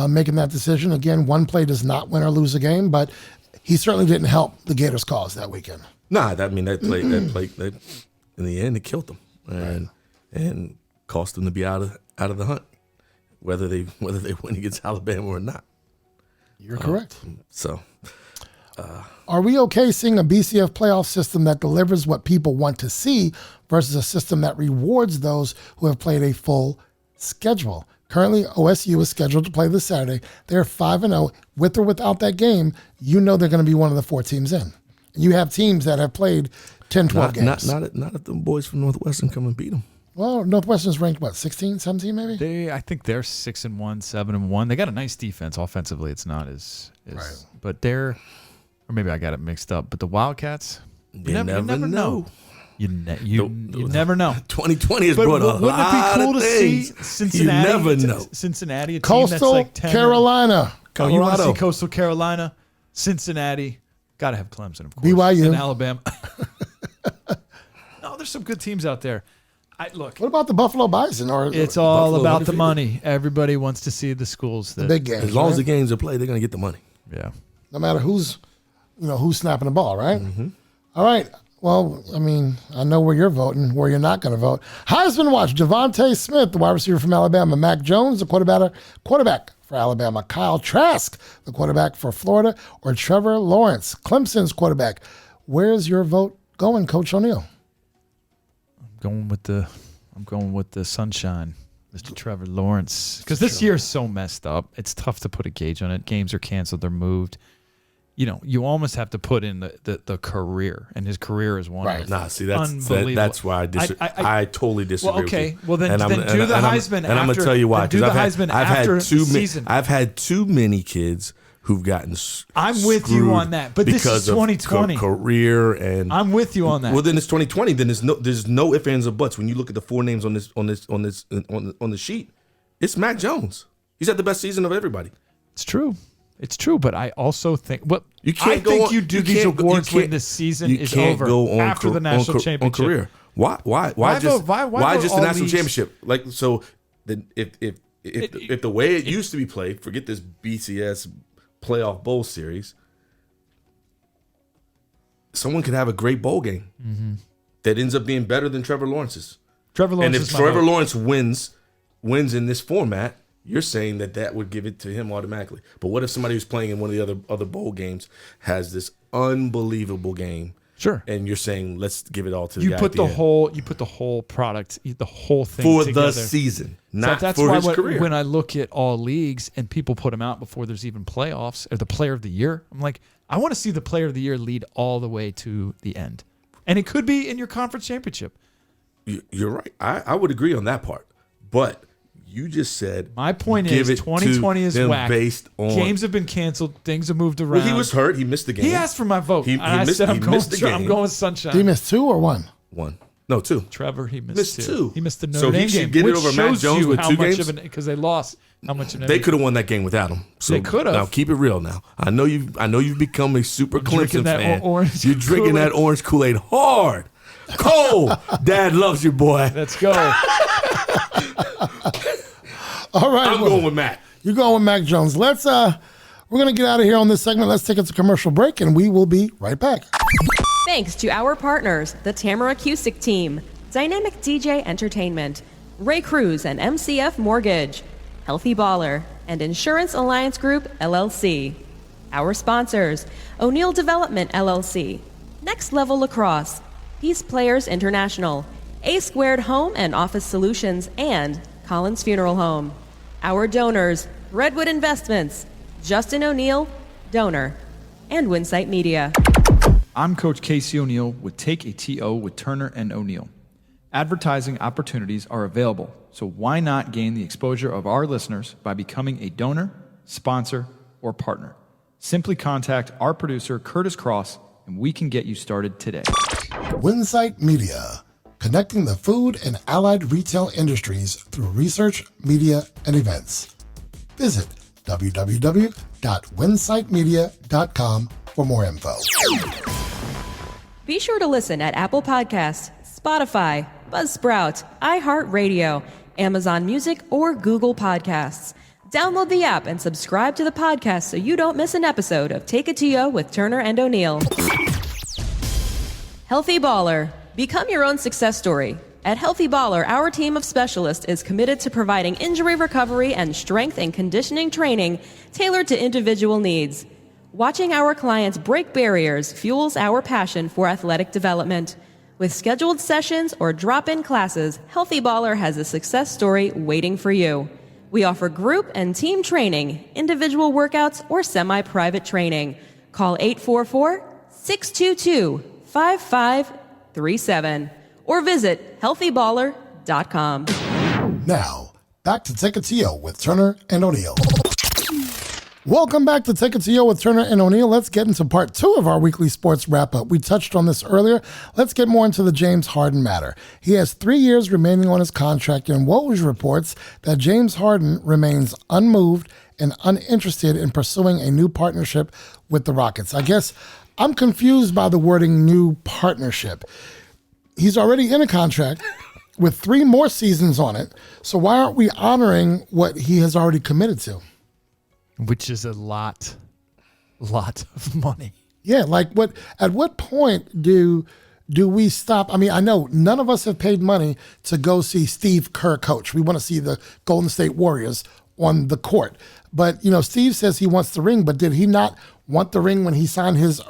[SPEAKER 1] making that decision. Again, one play does not win or lose a game, but he certainly didn't help the Gators' cause that weekend.
[SPEAKER 3] Nah, that play, in the end, it killed them and cost them to be out of the hunt, whether they win against Alabama or not.
[SPEAKER 1] You're correct. Are we okay seeing a BCF playoff system that delivers what people want to see versus a system that rewards those who have played a full schedule? Currently, OSU is scheduled to play this Saturday. They're 5-0. With or without that game, they're going to be one of the 4 teams in. You have teams that have played 10, 12 games.
[SPEAKER 3] Not if the boys from Northwestern come and beat them.
[SPEAKER 1] Well, Northwestern's ranked, 16, 17 maybe?
[SPEAKER 4] I think they're 6-1, 7-1. They got a nice defense offensively. It's not as
[SPEAKER 1] right.
[SPEAKER 4] But they're... Or maybe I got it mixed up. But the Wildcats,
[SPEAKER 3] you never know.
[SPEAKER 4] You never know.
[SPEAKER 3] 2020 has brought a lot of things.
[SPEAKER 4] Wouldn't it be cool to see Cincinnati?
[SPEAKER 3] You never know.
[SPEAKER 4] Cincinnati, a team
[SPEAKER 1] Coastal
[SPEAKER 4] that's like 10
[SPEAKER 1] Carolina.
[SPEAKER 4] Oh, you want to see Coastal Carolina? Cincinnati. Got to have Clemson, of course.
[SPEAKER 1] BYU.
[SPEAKER 4] And Alabama. No, there's some good teams out there. Look.
[SPEAKER 1] What about the Buffalo Bison?
[SPEAKER 4] It's all about the money. Everybody wants to see the schools.
[SPEAKER 1] The big games.
[SPEAKER 3] As long as the games are played, they're going to get the money.
[SPEAKER 4] Yeah.
[SPEAKER 1] No matter who's snapping the ball, right?
[SPEAKER 3] Mm-hmm.
[SPEAKER 1] All right. Well, I know where you're voting, where you're not going to vote. Heisman watch, Devontae Smith, the wide receiver from Alabama. Mac Jones, the quarterback for Alabama. Kyle Trask, the quarterback for Florida. Or Trevor Lawrence, Clemson's quarterback. Where's your vote going, Coach O'Neill?
[SPEAKER 4] I'm going with the sunshine, Mr. Trevor Lawrence. Because this year is so messed up. It's tough to put a gauge on it. Games are canceled. They're moved. You almost have to put in the career, and his career is one. Right.
[SPEAKER 3] Nah, see, that's why I totally disagree.
[SPEAKER 4] Well, okay.
[SPEAKER 3] With you.
[SPEAKER 4] Well, then do the Heisman.
[SPEAKER 3] And I'm going to tell you why.
[SPEAKER 4] Do the Heisman after season.
[SPEAKER 3] I've had too many kids who've gotten.
[SPEAKER 4] I'm with you on that, but this is 2020
[SPEAKER 3] career, and
[SPEAKER 4] I'm with you on that.
[SPEAKER 3] Well, then it's 2020. Then there's no ifs, ands, or buts. When you look at the 4 names on the sheet, it's Mac Jones. He's had the best season of everybody.
[SPEAKER 4] It's true, but I also think you do these awards when the season is over after the national championship.
[SPEAKER 3] On career. Why just the national championship? Like, so then if the way it used to be played, forget this BCS playoff bowl series, someone could have a great bowl game that ends up being better than Trevor Lawrence's. And if Trevor Lawrence wins in this format, you're saying that would give it to him automatically. But what if somebody who's playing in one of the other bowl games has this unbelievable game
[SPEAKER 4] Sure.
[SPEAKER 3] And you're saying let's give it all to the
[SPEAKER 4] You
[SPEAKER 3] guy
[SPEAKER 4] put
[SPEAKER 3] at
[SPEAKER 4] the
[SPEAKER 3] end.
[SPEAKER 4] whole product, the whole thing
[SPEAKER 3] for
[SPEAKER 4] together.
[SPEAKER 3] the season,
[SPEAKER 4] So
[SPEAKER 3] not
[SPEAKER 4] that's
[SPEAKER 3] for
[SPEAKER 4] why
[SPEAKER 3] his career.
[SPEAKER 4] when I look at all leagues and people put them out before there's even playoffs or the player of the year, I'm like, I want to see the player of the year lead all the way to the end. And it could be in your conference championship.
[SPEAKER 3] You're right. I would agree on that part. But you just said
[SPEAKER 4] My point
[SPEAKER 3] give
[SPEAKER 4] is
[SPEAKER 3] it
[SPEAKER 4] 2020
[SPEAKER 3] to
[SPEAKER 4] is
[SPEAKER 3] them
[SPEAKER 4] whack.
[SPEAKER 3] Games
[SPEAKER 4] Games have been canceled. Things have moved around.
[SPEAKER 3] Well, he was hurt. He missed the game.
[SPEAKER 4] He asked for my vote.
[SPEAKER 3] He
[SPEAKER 4] and I
[SPEAKER 3] missed-
[SPEAKER 4] said,
[SPEAKER 3] he
[SPEAKER 4] I'm
[SPEAKER 3] missed the game.
[SPEAKER 4] going sunshine.
[SPEAKER 1] Did he miss 2 or 1?
[SPEAKER 3] One. No, 2.
[SPEAKER 4] Trevor, he
[SPEAKER 3] Missed
[SPEAKER 4] missed
[SPEAKER 3] two.
[SPEAKER 4] He missed the
[SPEAKER 3] So
[SPEAKER 4] Notre
[SPEAKER 3] he
[SPEAKER 4] Dame
[SPEAKER 3] should
[SPEAKER 4] game,
[SPEAKER 3] get it
[SPEAKER 4] which
[SPEAKER 3] over Matt
[SPEAKER 4] shows
[SPEAKER 3] Jones
[SPEAKER 4] you
[SPEAKER 3] with
[SPEAKER 4] how
[SPEAKER 3] 2
[SPEAKER 4] much
[SPEAKER 3] games?
[SPEAKER 4] because they lost. How much of an
[SPEAKER 3] They could have won that game without him. So
[SPEAKER 4] They could have.
[SPEAKER 3] Now keep it real. Now I know you've become a super
[SPEAKER 4] drinking
[SPEAKER 3] Clemson
[SPEAKER 4] that
[SPEAKER 3] fan.
[SPEAKER 4] orange
[SPEAKER 3] You're drinking
[SPEAKER 4] Kool-Aid.
[SPEAKER 3] that orange Kool-Aid hard, cold. Dad loves you, boy.
[SPEAKER 4] Let's go.
[SPEAKER 1] All right.
[SPEAKER 3] I'm
[SPEAKER 1] well,
[SPEAKER 3] going with Matt.
[SPEAKER 1] You're going with Mac Jones. Let's we're gonna get out of here on this segment. Let's take it to commercial break, and we will be right back.
[SPEAKER 2] Thanks to our partners, the Tamara Cusick Team, Dynamic DJ Entertainment, Ray Cruz and MCF Mortgage, Healthy Baller, and Insurance Alliance Group, LLC. Our sponsors, O'Neill Development, LLC, Next Level Lacrosse, Peace Players International, A Squared Home and Office Solutions, and Collins Funeral Home. Our donors, Redwood Investments, Justin O'Neill, donor, and Winsight Media.
[SPEAKER 4] I'm Coach Casey O'Neill with Take a TO with Turner and O'Neill. Advertising opportunities are available, so why not gain the exposure of our listeners by becoming a donor, sponsor, or partner? Simply contact our producer, Curtis Cross, and we can get you started today.
[SPEAKER 1] Winsight Media, connecting the food and allied retail industries through research, media, and events. Visit www.winsightmedia.com for more info.
[SPEAKER 2] Be sure to listen at Apple Podcasts, Spotify, Buzzsprout, iHeartRadio, Amazon Music, or Google Podcasts. Download the app and subscribe to the podcast so you don't miss an episode of Take a TO with Turner and O'Neill. Healthy Baller. Become your own success story. At Healthy Baller, our team of specialists is committed to providing injury recovery and strength and conditioning training tailored to individual needs. Watching our clients break barriers fuels our passion for athletic development. With scheduled sessions or drop-in classes, Healthy Baller has a success story waiting for you. We offer group and team training, individual workouts, or semi-private training. Call 844-622-5537 or visit healthyballer.com.
[SPEAKER 1] Now, back to Take a TO with Turner and O'Neill. Welcome back to Take It to You with Turner and O'Neill. Let's get into part 2 of our weekly sports wrap-up. We touched on this earlier. Let's get more into the James Harden matter. He has 3 years remaining on his contract, and Woj reports that James Harden remains unmoved and uninterested in pursuing a new partnership with the Rockets. I guess I'm confused by the wording new partnership. He's already in a contract with 3 more seasons on it, so why aren't we honoring what he has already committed to?
[SPEAKER 4] Which is a lot of money.
[SPEAKER 1] Yeah, like at what point do we stop? I mean, I know none of us have paid money to go see Steve Kerr coach. We want to see the Golden State Warriors on the court. But, you know, Steve says he wants the ring, but did he not want the ring when he signed his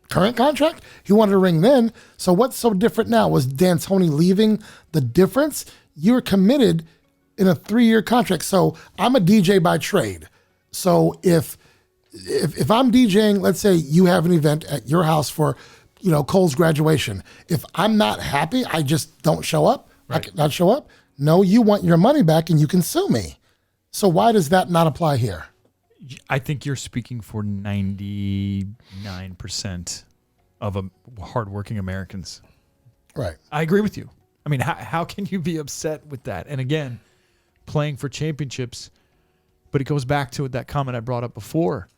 [SPEAKER 1] current contract? He wanted a ring then. So what's so different now? Was D'Antoni leaving the difference? You're committed in a 3-year contract. So I'm a DJ by trade. So if I'm DJing, let's say you have an event at your house for, you know, Cole's graduation. If I'm not happy, I just don't show up. Right. I can not show up. No, you want your money back and you can sue me. So why does that not apply here?
[SPEAKER 4] I think you're speaking for 99% of hardworking Americans.
[SPEAKER 1] Right.
[SPEAKER 4] I agree with you. I mean, how can you be upset with that? And again, playing for championships. But it goes back to that comment I brought up before.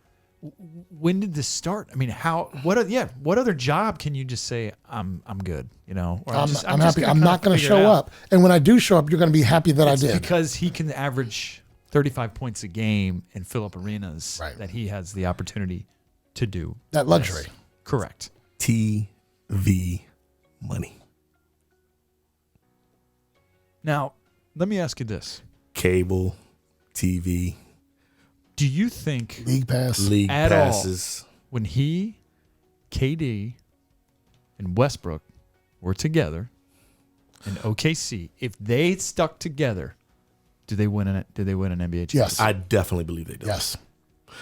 [SPEAKER 4] When did this start? I mean, what other job can you just say I'm good, you know? Or
[SPEAKER 1] I'm happy. I'm not going to show up. And when I do show up, you're going to be happy that I did.
[SPEAKER 4] Because he can average 35 points a game and fill up arenas that he has the opportunity to do.
[SPEAKER 1] That luxury.
[SPEAKER 4] Yes. Correct.
[SPEAKER 3] TV money.
[SPEAKER 4] Now, let me ask you this.
[SPEAKER 3] Cable, TV.
[SPEAKER 4] Do you think
[SPEAKER 1] League Pass
[SPEAKER 3] League
[SPEAKER 4] at
[SPEAKER 3] passes.
[SPEAKER 4] all when KD and Westbrook were together in OKC, if they stuck together, did they win an NBA championship?
[SPEAKER 1] Yes.
[SPEAKER 3] I definitely believe they do.
[SPEAKER 1] Yes.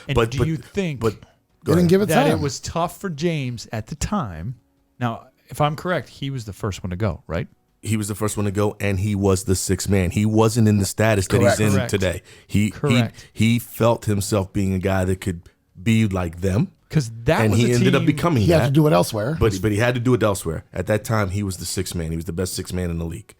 [SPEAKER 4] And
[SPEAKER 3] But-
[SPEAKER 4] do
[SPEAKER 3] but-
[SPEAKER 4] you think
[SPEAKER 3] But
[SPEAKER 1] They didn't give it
[SPEAKER 4] that
[SPEAKER 1] time.
[SPEAKER 4] it was tough for James at the time? Now, if I'm correct, he was the first one to go, right?
[SPEAKER 3] he was the first one to go, and he was the sixth man. He wasn't in the status that
[SPEAKER 1] Correct.
[SPEAKER 3] he's in
[SPEAKER 4] Correct.
[SPEAKER 3] today. He
[SPEAKER 4] Correct.
[SPEAKER 3] he felt himself being a guy that could be like them,
[SPEAKER 4] Because that
[SPEAKER 3] and
[SPEAKER 4] was
[SPEAKER 3] he
[SPEAKER 4] a
[SPEAKER 3] ended up
[SPEAKER 4] team-
[SPEAKER 3] becoming
[SPEAKER 1] He had
[SPEAKER 3] that.
[SPEAKER 1] to do it elsewhere.
[SPEAKER 3] But he had to do it elsewhere. At that time, he was the sixth man. He was the best sixth man in the league.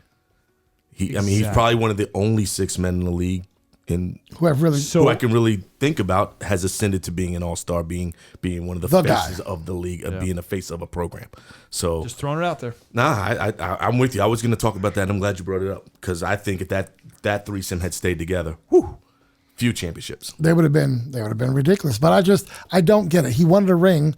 [SPEAKER 3] I mean, he's
[SPEAKER 4] Exactly.
[SPEAKER 3] probably one of the only six men in the league in
[SPEAKER 1] Who have really
[SPEAKER 4] So-
[SPEAKER 3] who I can really think about has ascended to being an all-star, being one of the
[SPEAKER 1] The guy.
[SPEAKER 3] faces of the league, of being the face of a program. So
[SPEAKER 4] Just throwing it out there.
[SPEAKER 3] I'm with you. I was going to talk about that. And I'm glad you brought it up because I think if that threesome had stayed together, few championships.
[SPEAKER 1] they would have been ridiculous. But I don't get it. He wanted a ring,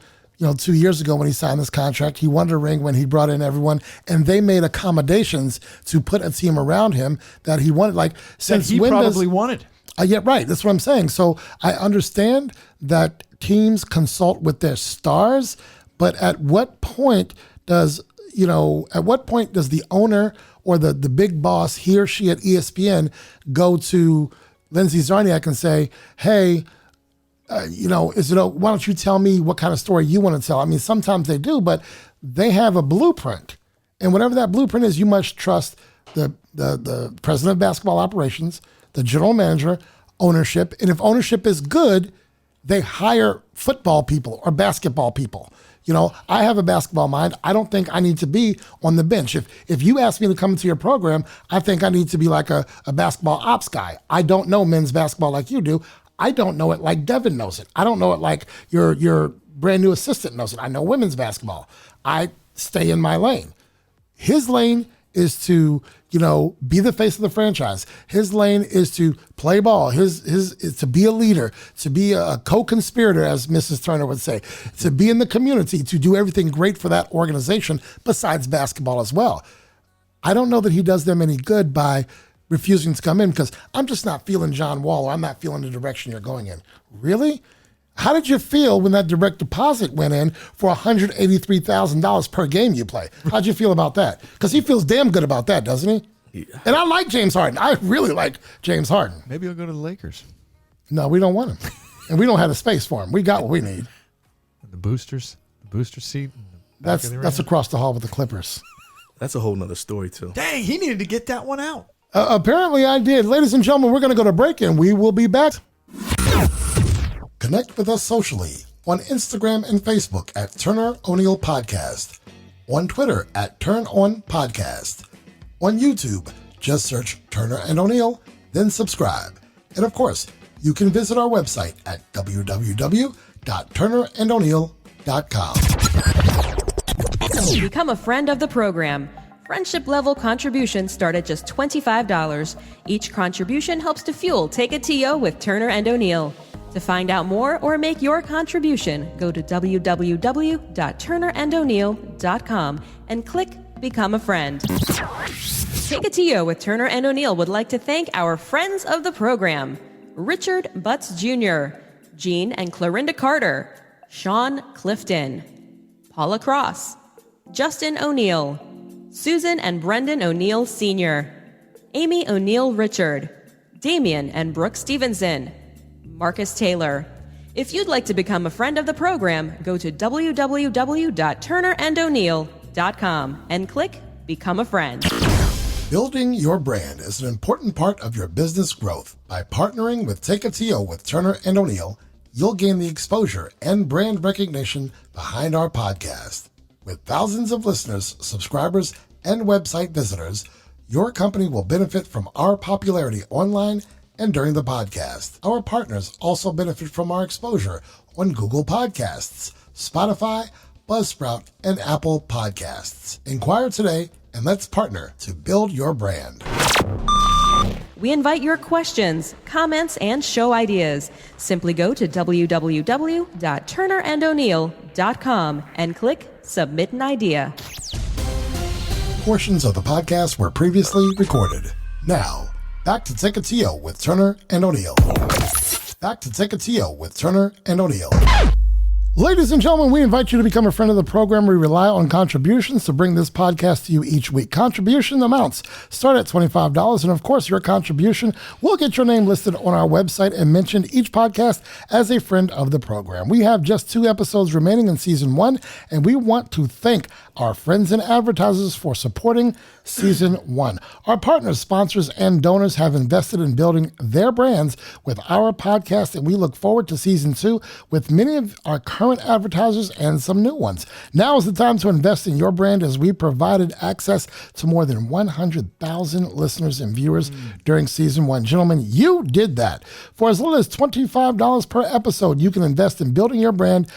[SPEAKER 1] 2 years ago when he signed this contract. He wanted a ring when he brought in everyone, and they made accommodations to put a team around him that he wanted. Like
[SPEAKER 4] That
[SPEAKER 1] since
[SPEAKER 4] he
[SPEAKER 1] when
[SPEAKER 4] probably wanted.
[SPEAKER 1] Yeah, right. That's what I'm saying. So I understand that teams consult with their stars, but at what point does the owner or the big boss, he or she at ESPN, go to Lindsey Zarniak and say, hey, why don't you tell me what kind of story you want to tell? I mean, sometimes they do, but they have a blueprint. And whatever that blueprint is, you must trust the president of basketball operations, the general manager, ownership. And if ownership is good, they hire football people or basketball people. I have a basketball mind. I don't think I need to be on the bench. If you ask me to come into your program, I think I need to be like a basketball ops guy. I don't know men's basketball like you do. I don't know it like Devin knows it. I don't know it like your brand new assistant knows it. I know women's basketball. I stay in my lane. His lane is to, be the face of the franchise. His lane is to play ball. His is to be a leader, to be a co-conspirator, as Mrs. Turner would say, to be in the community, to do everything great for that organization besides basketball as well. I don't know that he does them any good by refusing to come in because I'm just not feeling John Wall, or I'm not feeling the direction you're going in. Really? How did you feel when that direct deposit went in for $183,000 per game you play? How'd you feel about that? Because he feels damn good about that, doesn't he? Yeah. And I like James Harden. I really like James Harden.
[SPEAKER 4] Maybe he'll go to the Lakers.
[SPEAKER 1] No, we don't want him. And we don't have the space for him. We got what we need.
[SPEAKER 4] The booster seat.
[SPEAKER 1] That's across the hall with the Clippers.
[SPEAKER 3] That's a whole nother story too.
[SPEAKER 4] Dang, he needed to get that one out.
[SPEAKER 1] Apparently I did. Ladies and gentlemen, we're going to go to break and we will be back. Connect with us socially on Instagram and Facebook at Turner O'Neill Podcast, on Twitter at Turn On Podcast, on YouTube, just search Turner and O'Neill, then subscribe. And of course, you can visit our website at www.turnerandoneill.com.
[SPEAKER 2] Become a friend of the program. Friendship level contributions start at just $25. Each contribution helps to fuel Take a TO with Turner and O'Neill. To find out more or make your contribution, go to www.turnerandoneill.com and click Become a Friend. Take a TO with Turner and O'Neill would like to thank our friends of the program: Richard Butts Jr., Jean and Clorinda Carter, Sean Clifton, Paula Cross, Justin O'Neill, Susan and Brendan O'Neill Sr., Amy O'Neill Richard, Damian and Brooke Stevenson, Marcus Taylor. If you'd like to become a friend of the program, go to www.turnerandoneill.com and click Become a Friend.
[SPEAKER 1] Building your brand is an important part of your business growth. By partnering with Take a TO with Turner and O'Neill, you'll gain the exposure and brand recognition behind our podcast. With thousands of listeners, subscribers, and website visitors, your company will benefit from our popularity online and during the podcast. Our partners also benefit from our exposure on Google Podcasts, Spotify, Buzzsprout, and Apple Podcasts. Inquire today and let's partner to build your brand.
[SPEAKER 2] We invite your questions, comments, and show ideas. Simply go to www.turnerandoneill.com and click Submit an Idea.
[SPEAKER 1] Portions of the podcast were previously recorded. Now, back to Take a TO with Turner and O'Neill. Back to Take a TO with Turner and O'Neill. Ladies and gentlemen, we invite you to become a friend of the program. We rely on contributions to bring this podcast to you each week. Contribution amounts start at $25, and of course, your contribution will get your name listed on our website and mentioned each podcast as a friend of the program. We have just 2 episodes remaining in Season 1, and we want to thank our friends and advertisers for supporting Season 1. Our partners, sponsors, and donors have invested in building their brands with our podcast, and we look forward to Season 2 with many of our current advertisers and some new ones. Now is the time to invest in your brand, as we provided access to more than 100,000 listeners and viewers during Season 1. Gentlemen, you did that. For as little as $25 per episode, you can invest in building your brand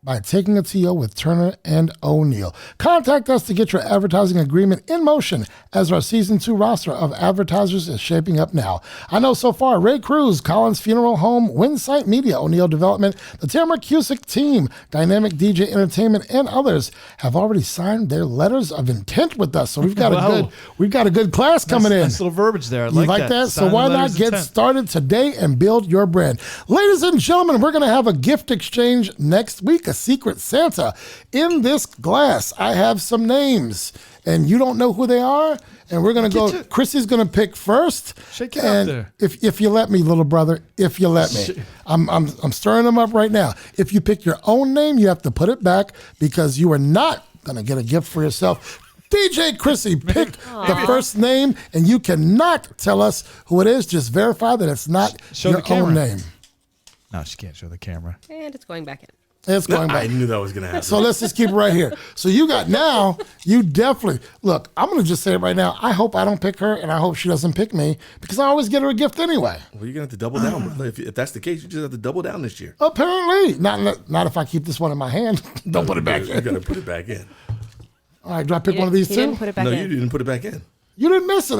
[SPEAKER 1] by taking a TO with Turner and O'Neill. Contact us to get your advertising agreement in motion, as our Season 2 roster of advertisers is shaping up now. I know so far Ray Cruz, Collins Funeral Home, Winsight Media, O'Neill Development, the Tamara Cusick Team, Dynamic DJ Entertainment, and others have already signed their letters of intent with us. So we've got a good class coming in.
[SPEAKER 4] Nice little verbiage there. I
[SPEAKER 1] You like that? So why not get started today and build your brand? Ladies and gentlemen, we're going to have a gift exchange next week, a Secret Santa. In this glass, I have some names, and you don't know who they are, and we're going to go. Chrissy's going to pick first.
[SPEAKER 4] Shake it
[SPEAKER 1] and
[SPEAKER 4] up there.
[SPEAKER 1] If you let me, little brother, if you let me. I'm stirring them up right now. If you pick your own name, you have to put it back, because you are not going to get a gift for yourself. DJ Chrissy picked the first name, and you cannot tell us who it is. Just verify that it's not your own name.
[SPEAKER 4] No, she can't show the camera.
[SPEAKER 2] And it's going back in.
[SPEAKER 1] It's going back.
[SPEAKER 3] I knew that was going to happen.
[SPEAKER 1] So let's just keep it right here. So you definitely, look, I'm going to just say it right now. I hope I don't pick her, and I hope she doesn't pick me, because I always get her a gift anyway.
[SPEAKER 3] Well, you're going to have to double down. If that's the case, you just have to double down this year.
[SPEAKER 1] Apparently. Not if I keep this one in my hand. Don't put it back in.
[SPEAKER 3] You got to put it back in.
[SPEAKER 1] All right, do I pick one of these
[SPEAKER 2] He
[SPEAKER 1] two?
[SPEAKER 2] didn't put it back
[SPEAKER 3] No,
[SPEAKER 2] in.
[SPEAKER 3] you didn't put it back in.
[SPEAKER 1] You didn't miss it.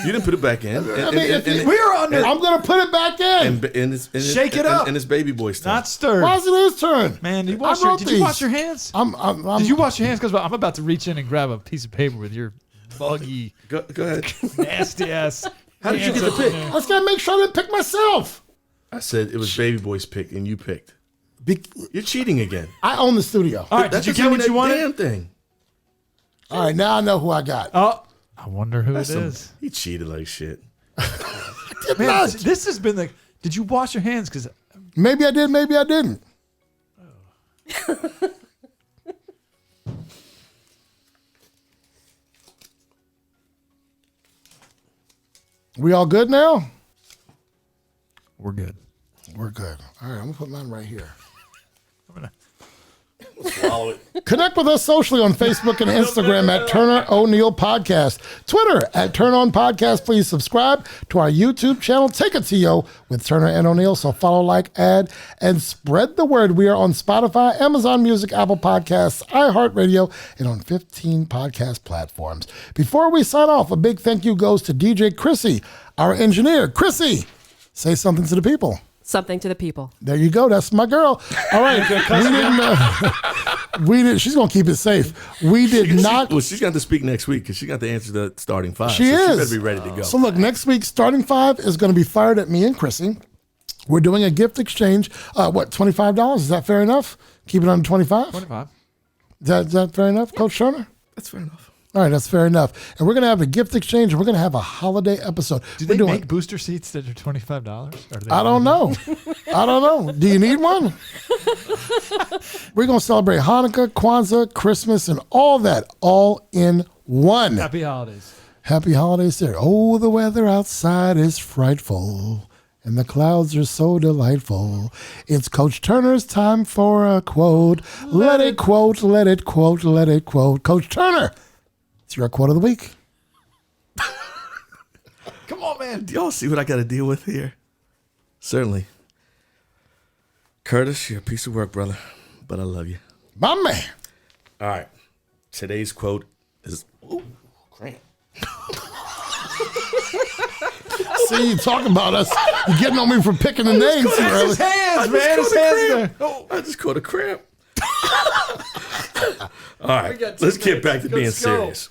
[SPEAKER 3] You didn't put it back in.
[SPEAKER 1] I'm going to put it back in.
[SPEAKER 4] Shake it up.
[SPEAKER 3] And it's baby boy's turn.
[SPEAKER 4] Not stirred.
[SPEAKER 1] Why is it his turn?
[SPEAKER 4] Man, did you
[SPEAKER 1] I wrote
[SPEAKER 4] wash
[SPEAKER 1] these.
[SPEAKER 4] your hands?
[SPEAKER 1] Did
[SPEAKER 4] you wash your hands? Because I'm about to reach in and grab a piece of paper with your buggy,
[SPEAKER 3] Go ahead.
[SPEAKER 4] nasty ass.
[SPEAKER 3] How did you get the pick?
[SPEAKER 1] I just got to make sure I didn't pick myself.
[SPEAKER 3] I said it was baby boy's pick, and you picked. You're cheating again.
[SPEAKER 1] I own the studio.
[SPEAKER 4] All right, did you get what you wanted?
[SPEAKER 3] Damn thing.
[SPEAKER 1] All right, now I know who I got.
[SPEAKER 4] Oh, I wonder who it is.
[SPEAKER 3] He cheated like shit.
[SPEAKER 4] Man, this has been the. Did you wash your hands? Because
[SPEAKER 1] Maybe I did, maybe I didn't. We all good now?
[SPEAKER 4] we're good.
[SPEAKER 1] We're good. All right, I'm going to put mine right here.
[SPEAKER 3] Swallow it.
[SPEAKER 1] Connect with us socially on Facebook and Instagram at Turner O'Neill Podcast. Twitter at Turn On Podcast. Please subscribe to our YouTube channel. Take a TO with Turner and O'Neill. So follow, like, add, and spread the word. We are on Spotify, Amazon Music, Apple Podcasts, iHeartRadio, and on 15 podcast platforms. Before we sign off, a big thank you goes to DJ Chrissy, our engineer. Chrissy, say something to the people.
[SPEAKER 2] Something to the people.
[SPEAKER 1] There you go. That's my girl. All right. She's going to keep it safe. We did not.
[SPEAKER 3] Well, she's got to speak next week because she got to answer the starting 5.
[SPEAKER 1] She
[SPEAKER 3] She
[SPEAKER 1] is.
[SPEAKER 3] better be ready to go.
[SPEAKER 1] So look, next week's starting 5 is going to be fired at me and Chrissy. We're doing a gift exchange. $25? Is that fair enough? Keep it under 25?
[SPEAKER 4] 25.
[SPEAKER 1] Is that fair enough, Coach Turner?
[SPEAKER 3] That's fair enough.
[SPEAKER 1] All right, that's fair enough. And we're going to have a gift exchange, and we're going to have a holiday episode.
[SPEAKER 4] Do they make booster seats that are $25?
[SPEAKER 1] I don't know. I don't know. Do you need one? We're going to celebrate Hanukkah, Kwanzaa, Christmas, and all that all in one.
[SPEAKER 4] Happy holidays.
[SPEAKER 1] Happy holidays there. Oh, the weather outside is frightful, and the clouds are so delightful. It's Coach Turner's time for a quote. Let it quote, let it quote, let it quote. Coach Turner, it's your quote of the week.
[SPEAKER 3] Come on, man. Do y'all see what I got to deal with here? Certainly. Curtis, you're a piece of work, brother, but I love you.
[SPEAKER 1] My man.
[SPEAKER 3] All right. Today's quote is, ooh, cramp.
[SPEAKER 1] See, you talking about us. You're getting on me for picking the names too early.
[SPEAKER 4] His hands, man. His hands.
[SPEAKER 3] I just caught a cramp. All right. Let's get back to being serious.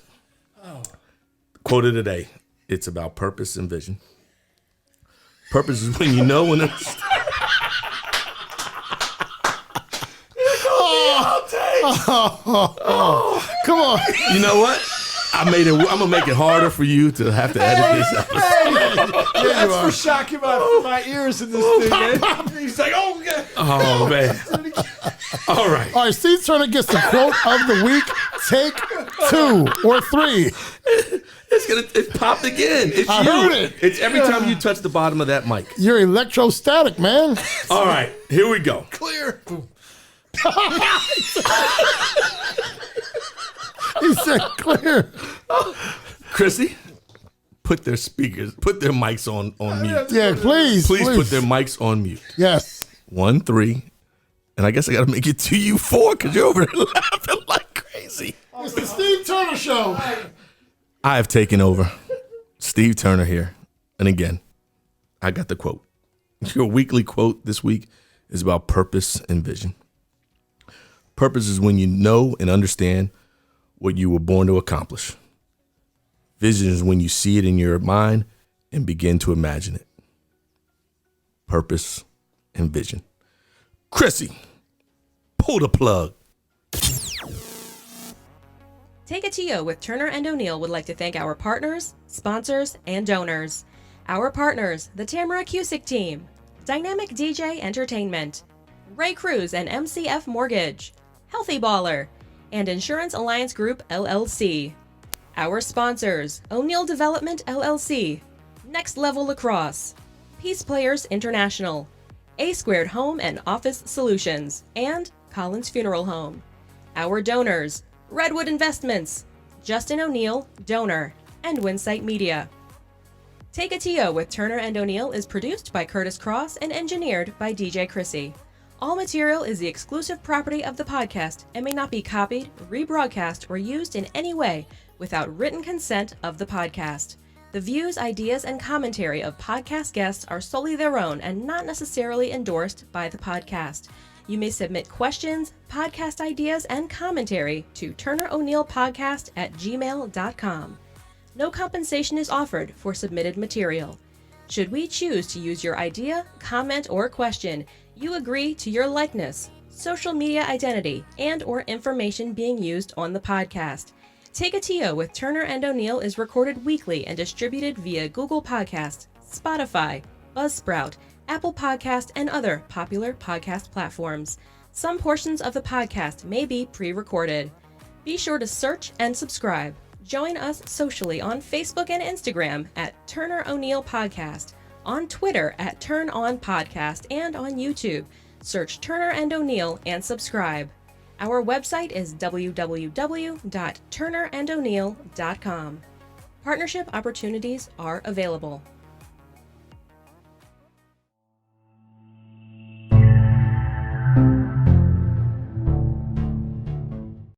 [SPEAKER 3] Quote of the day. It's about purpose and vision. Purpose is when you know when it's...
[SPEAKER 1] Come on.
[SPEAKER 3] You know what? I'm gonna make it harder for you to have to edit this episode.
[SPEAKER 4] That's for shocking my ears in this thing, man. He's like, oh, God.
[SPEAKER 3] Oh man. All right.
[SPEAKER 1] All right, Steve Turner gets the quote of the week. Take 2 or 3.
[SPEAKER 3] It popped again. It's
[SPEAKER 1] I
[SPEAKER 3] you.
[SPEAKER 1] heard it.
[SPEAKER 3] It's every time you touch the bottom of that mic.
[SPEAKER 1] You're electrostatic, man.
[SPEAKER 3] All right, here we go.
[SPEAKER 4] Clear.
[SPEAKER 1] He said clear.
[SPEAKER 3] Chrissy, put their mics on mute.
[SPEAKER 1] Yeah, please.
[SPEAKER 3] Please put their mics on mute.
[SPEAKER 1] Yes.
[SPEAKER 3] 1, 3, and I guess I got to make it 2, you 4, because you're over there laughing like crazy.
[SPEAKER 1] It's the Steve Turner Show.
[SPEAKER 3] I have taken over. Steve Turner here. And again, I got the quote. Your weekly quote this week is about purpose and vision. Purpose is when you know and understand what you were born to accomplish. Vision is when you see it in your mind and begin to imagine it. Purpose and vision. Chrissy, pull the plug.
[SPEAKER 2] Take It To You with Turner and O'Neill would like to thank our partners, sponsors, and donors. Our partners, the Tamara Cusick Team, Dynamic DJ Entertainment, Ray Cruz and MCF Mortgage, Healthy Baller, and Insurance Alliance Group, LLC. Our sponsors, O'Neill Development, LLC, Next Level Lacrosse, Peace Players International, A Squared Home and Office Solutions, and Collins Funeral Home. Our donors, Redwood Investments, Justin O'Neill, donor, and Winsight Media. Take It To You with Turner and O'Neill is produced by Curtis Cross and engineered by DJ Chrissy. All material is the exclusive property of the podcast and may not be copied, rebroadcast, or used in any way without written consent of the podcast. The views, ideas, and commentary of podcast guests are solely their own and not necessarily endorsed by the podcast. You may submit questions, podcast ideas, and commentary to turnero'neillpodcast@gmail.com. No compensation is offered for submitted material. Should we choose to use your idea, comment, or question, you agree to your likeness, social media identity, and/or information being used on the podcast. Take It To You with Turner and O'Neill is recorded weekly and distributed via Google Podcasts, Spotify, Buzzsprout, Apple Podcast, and other popular podcast platforms. Some portions of the podcast may be pre-recorded. Be sure to search and subscribe. Join us socially on Facebook and Instagram at Turner O'Neill Podcast, on Twitter at Turn On Podcast, and on YouTube. Search Turner and O'Neill and subscribe. Our website is www.turnerando'neill.com. Partnership opportunities are available.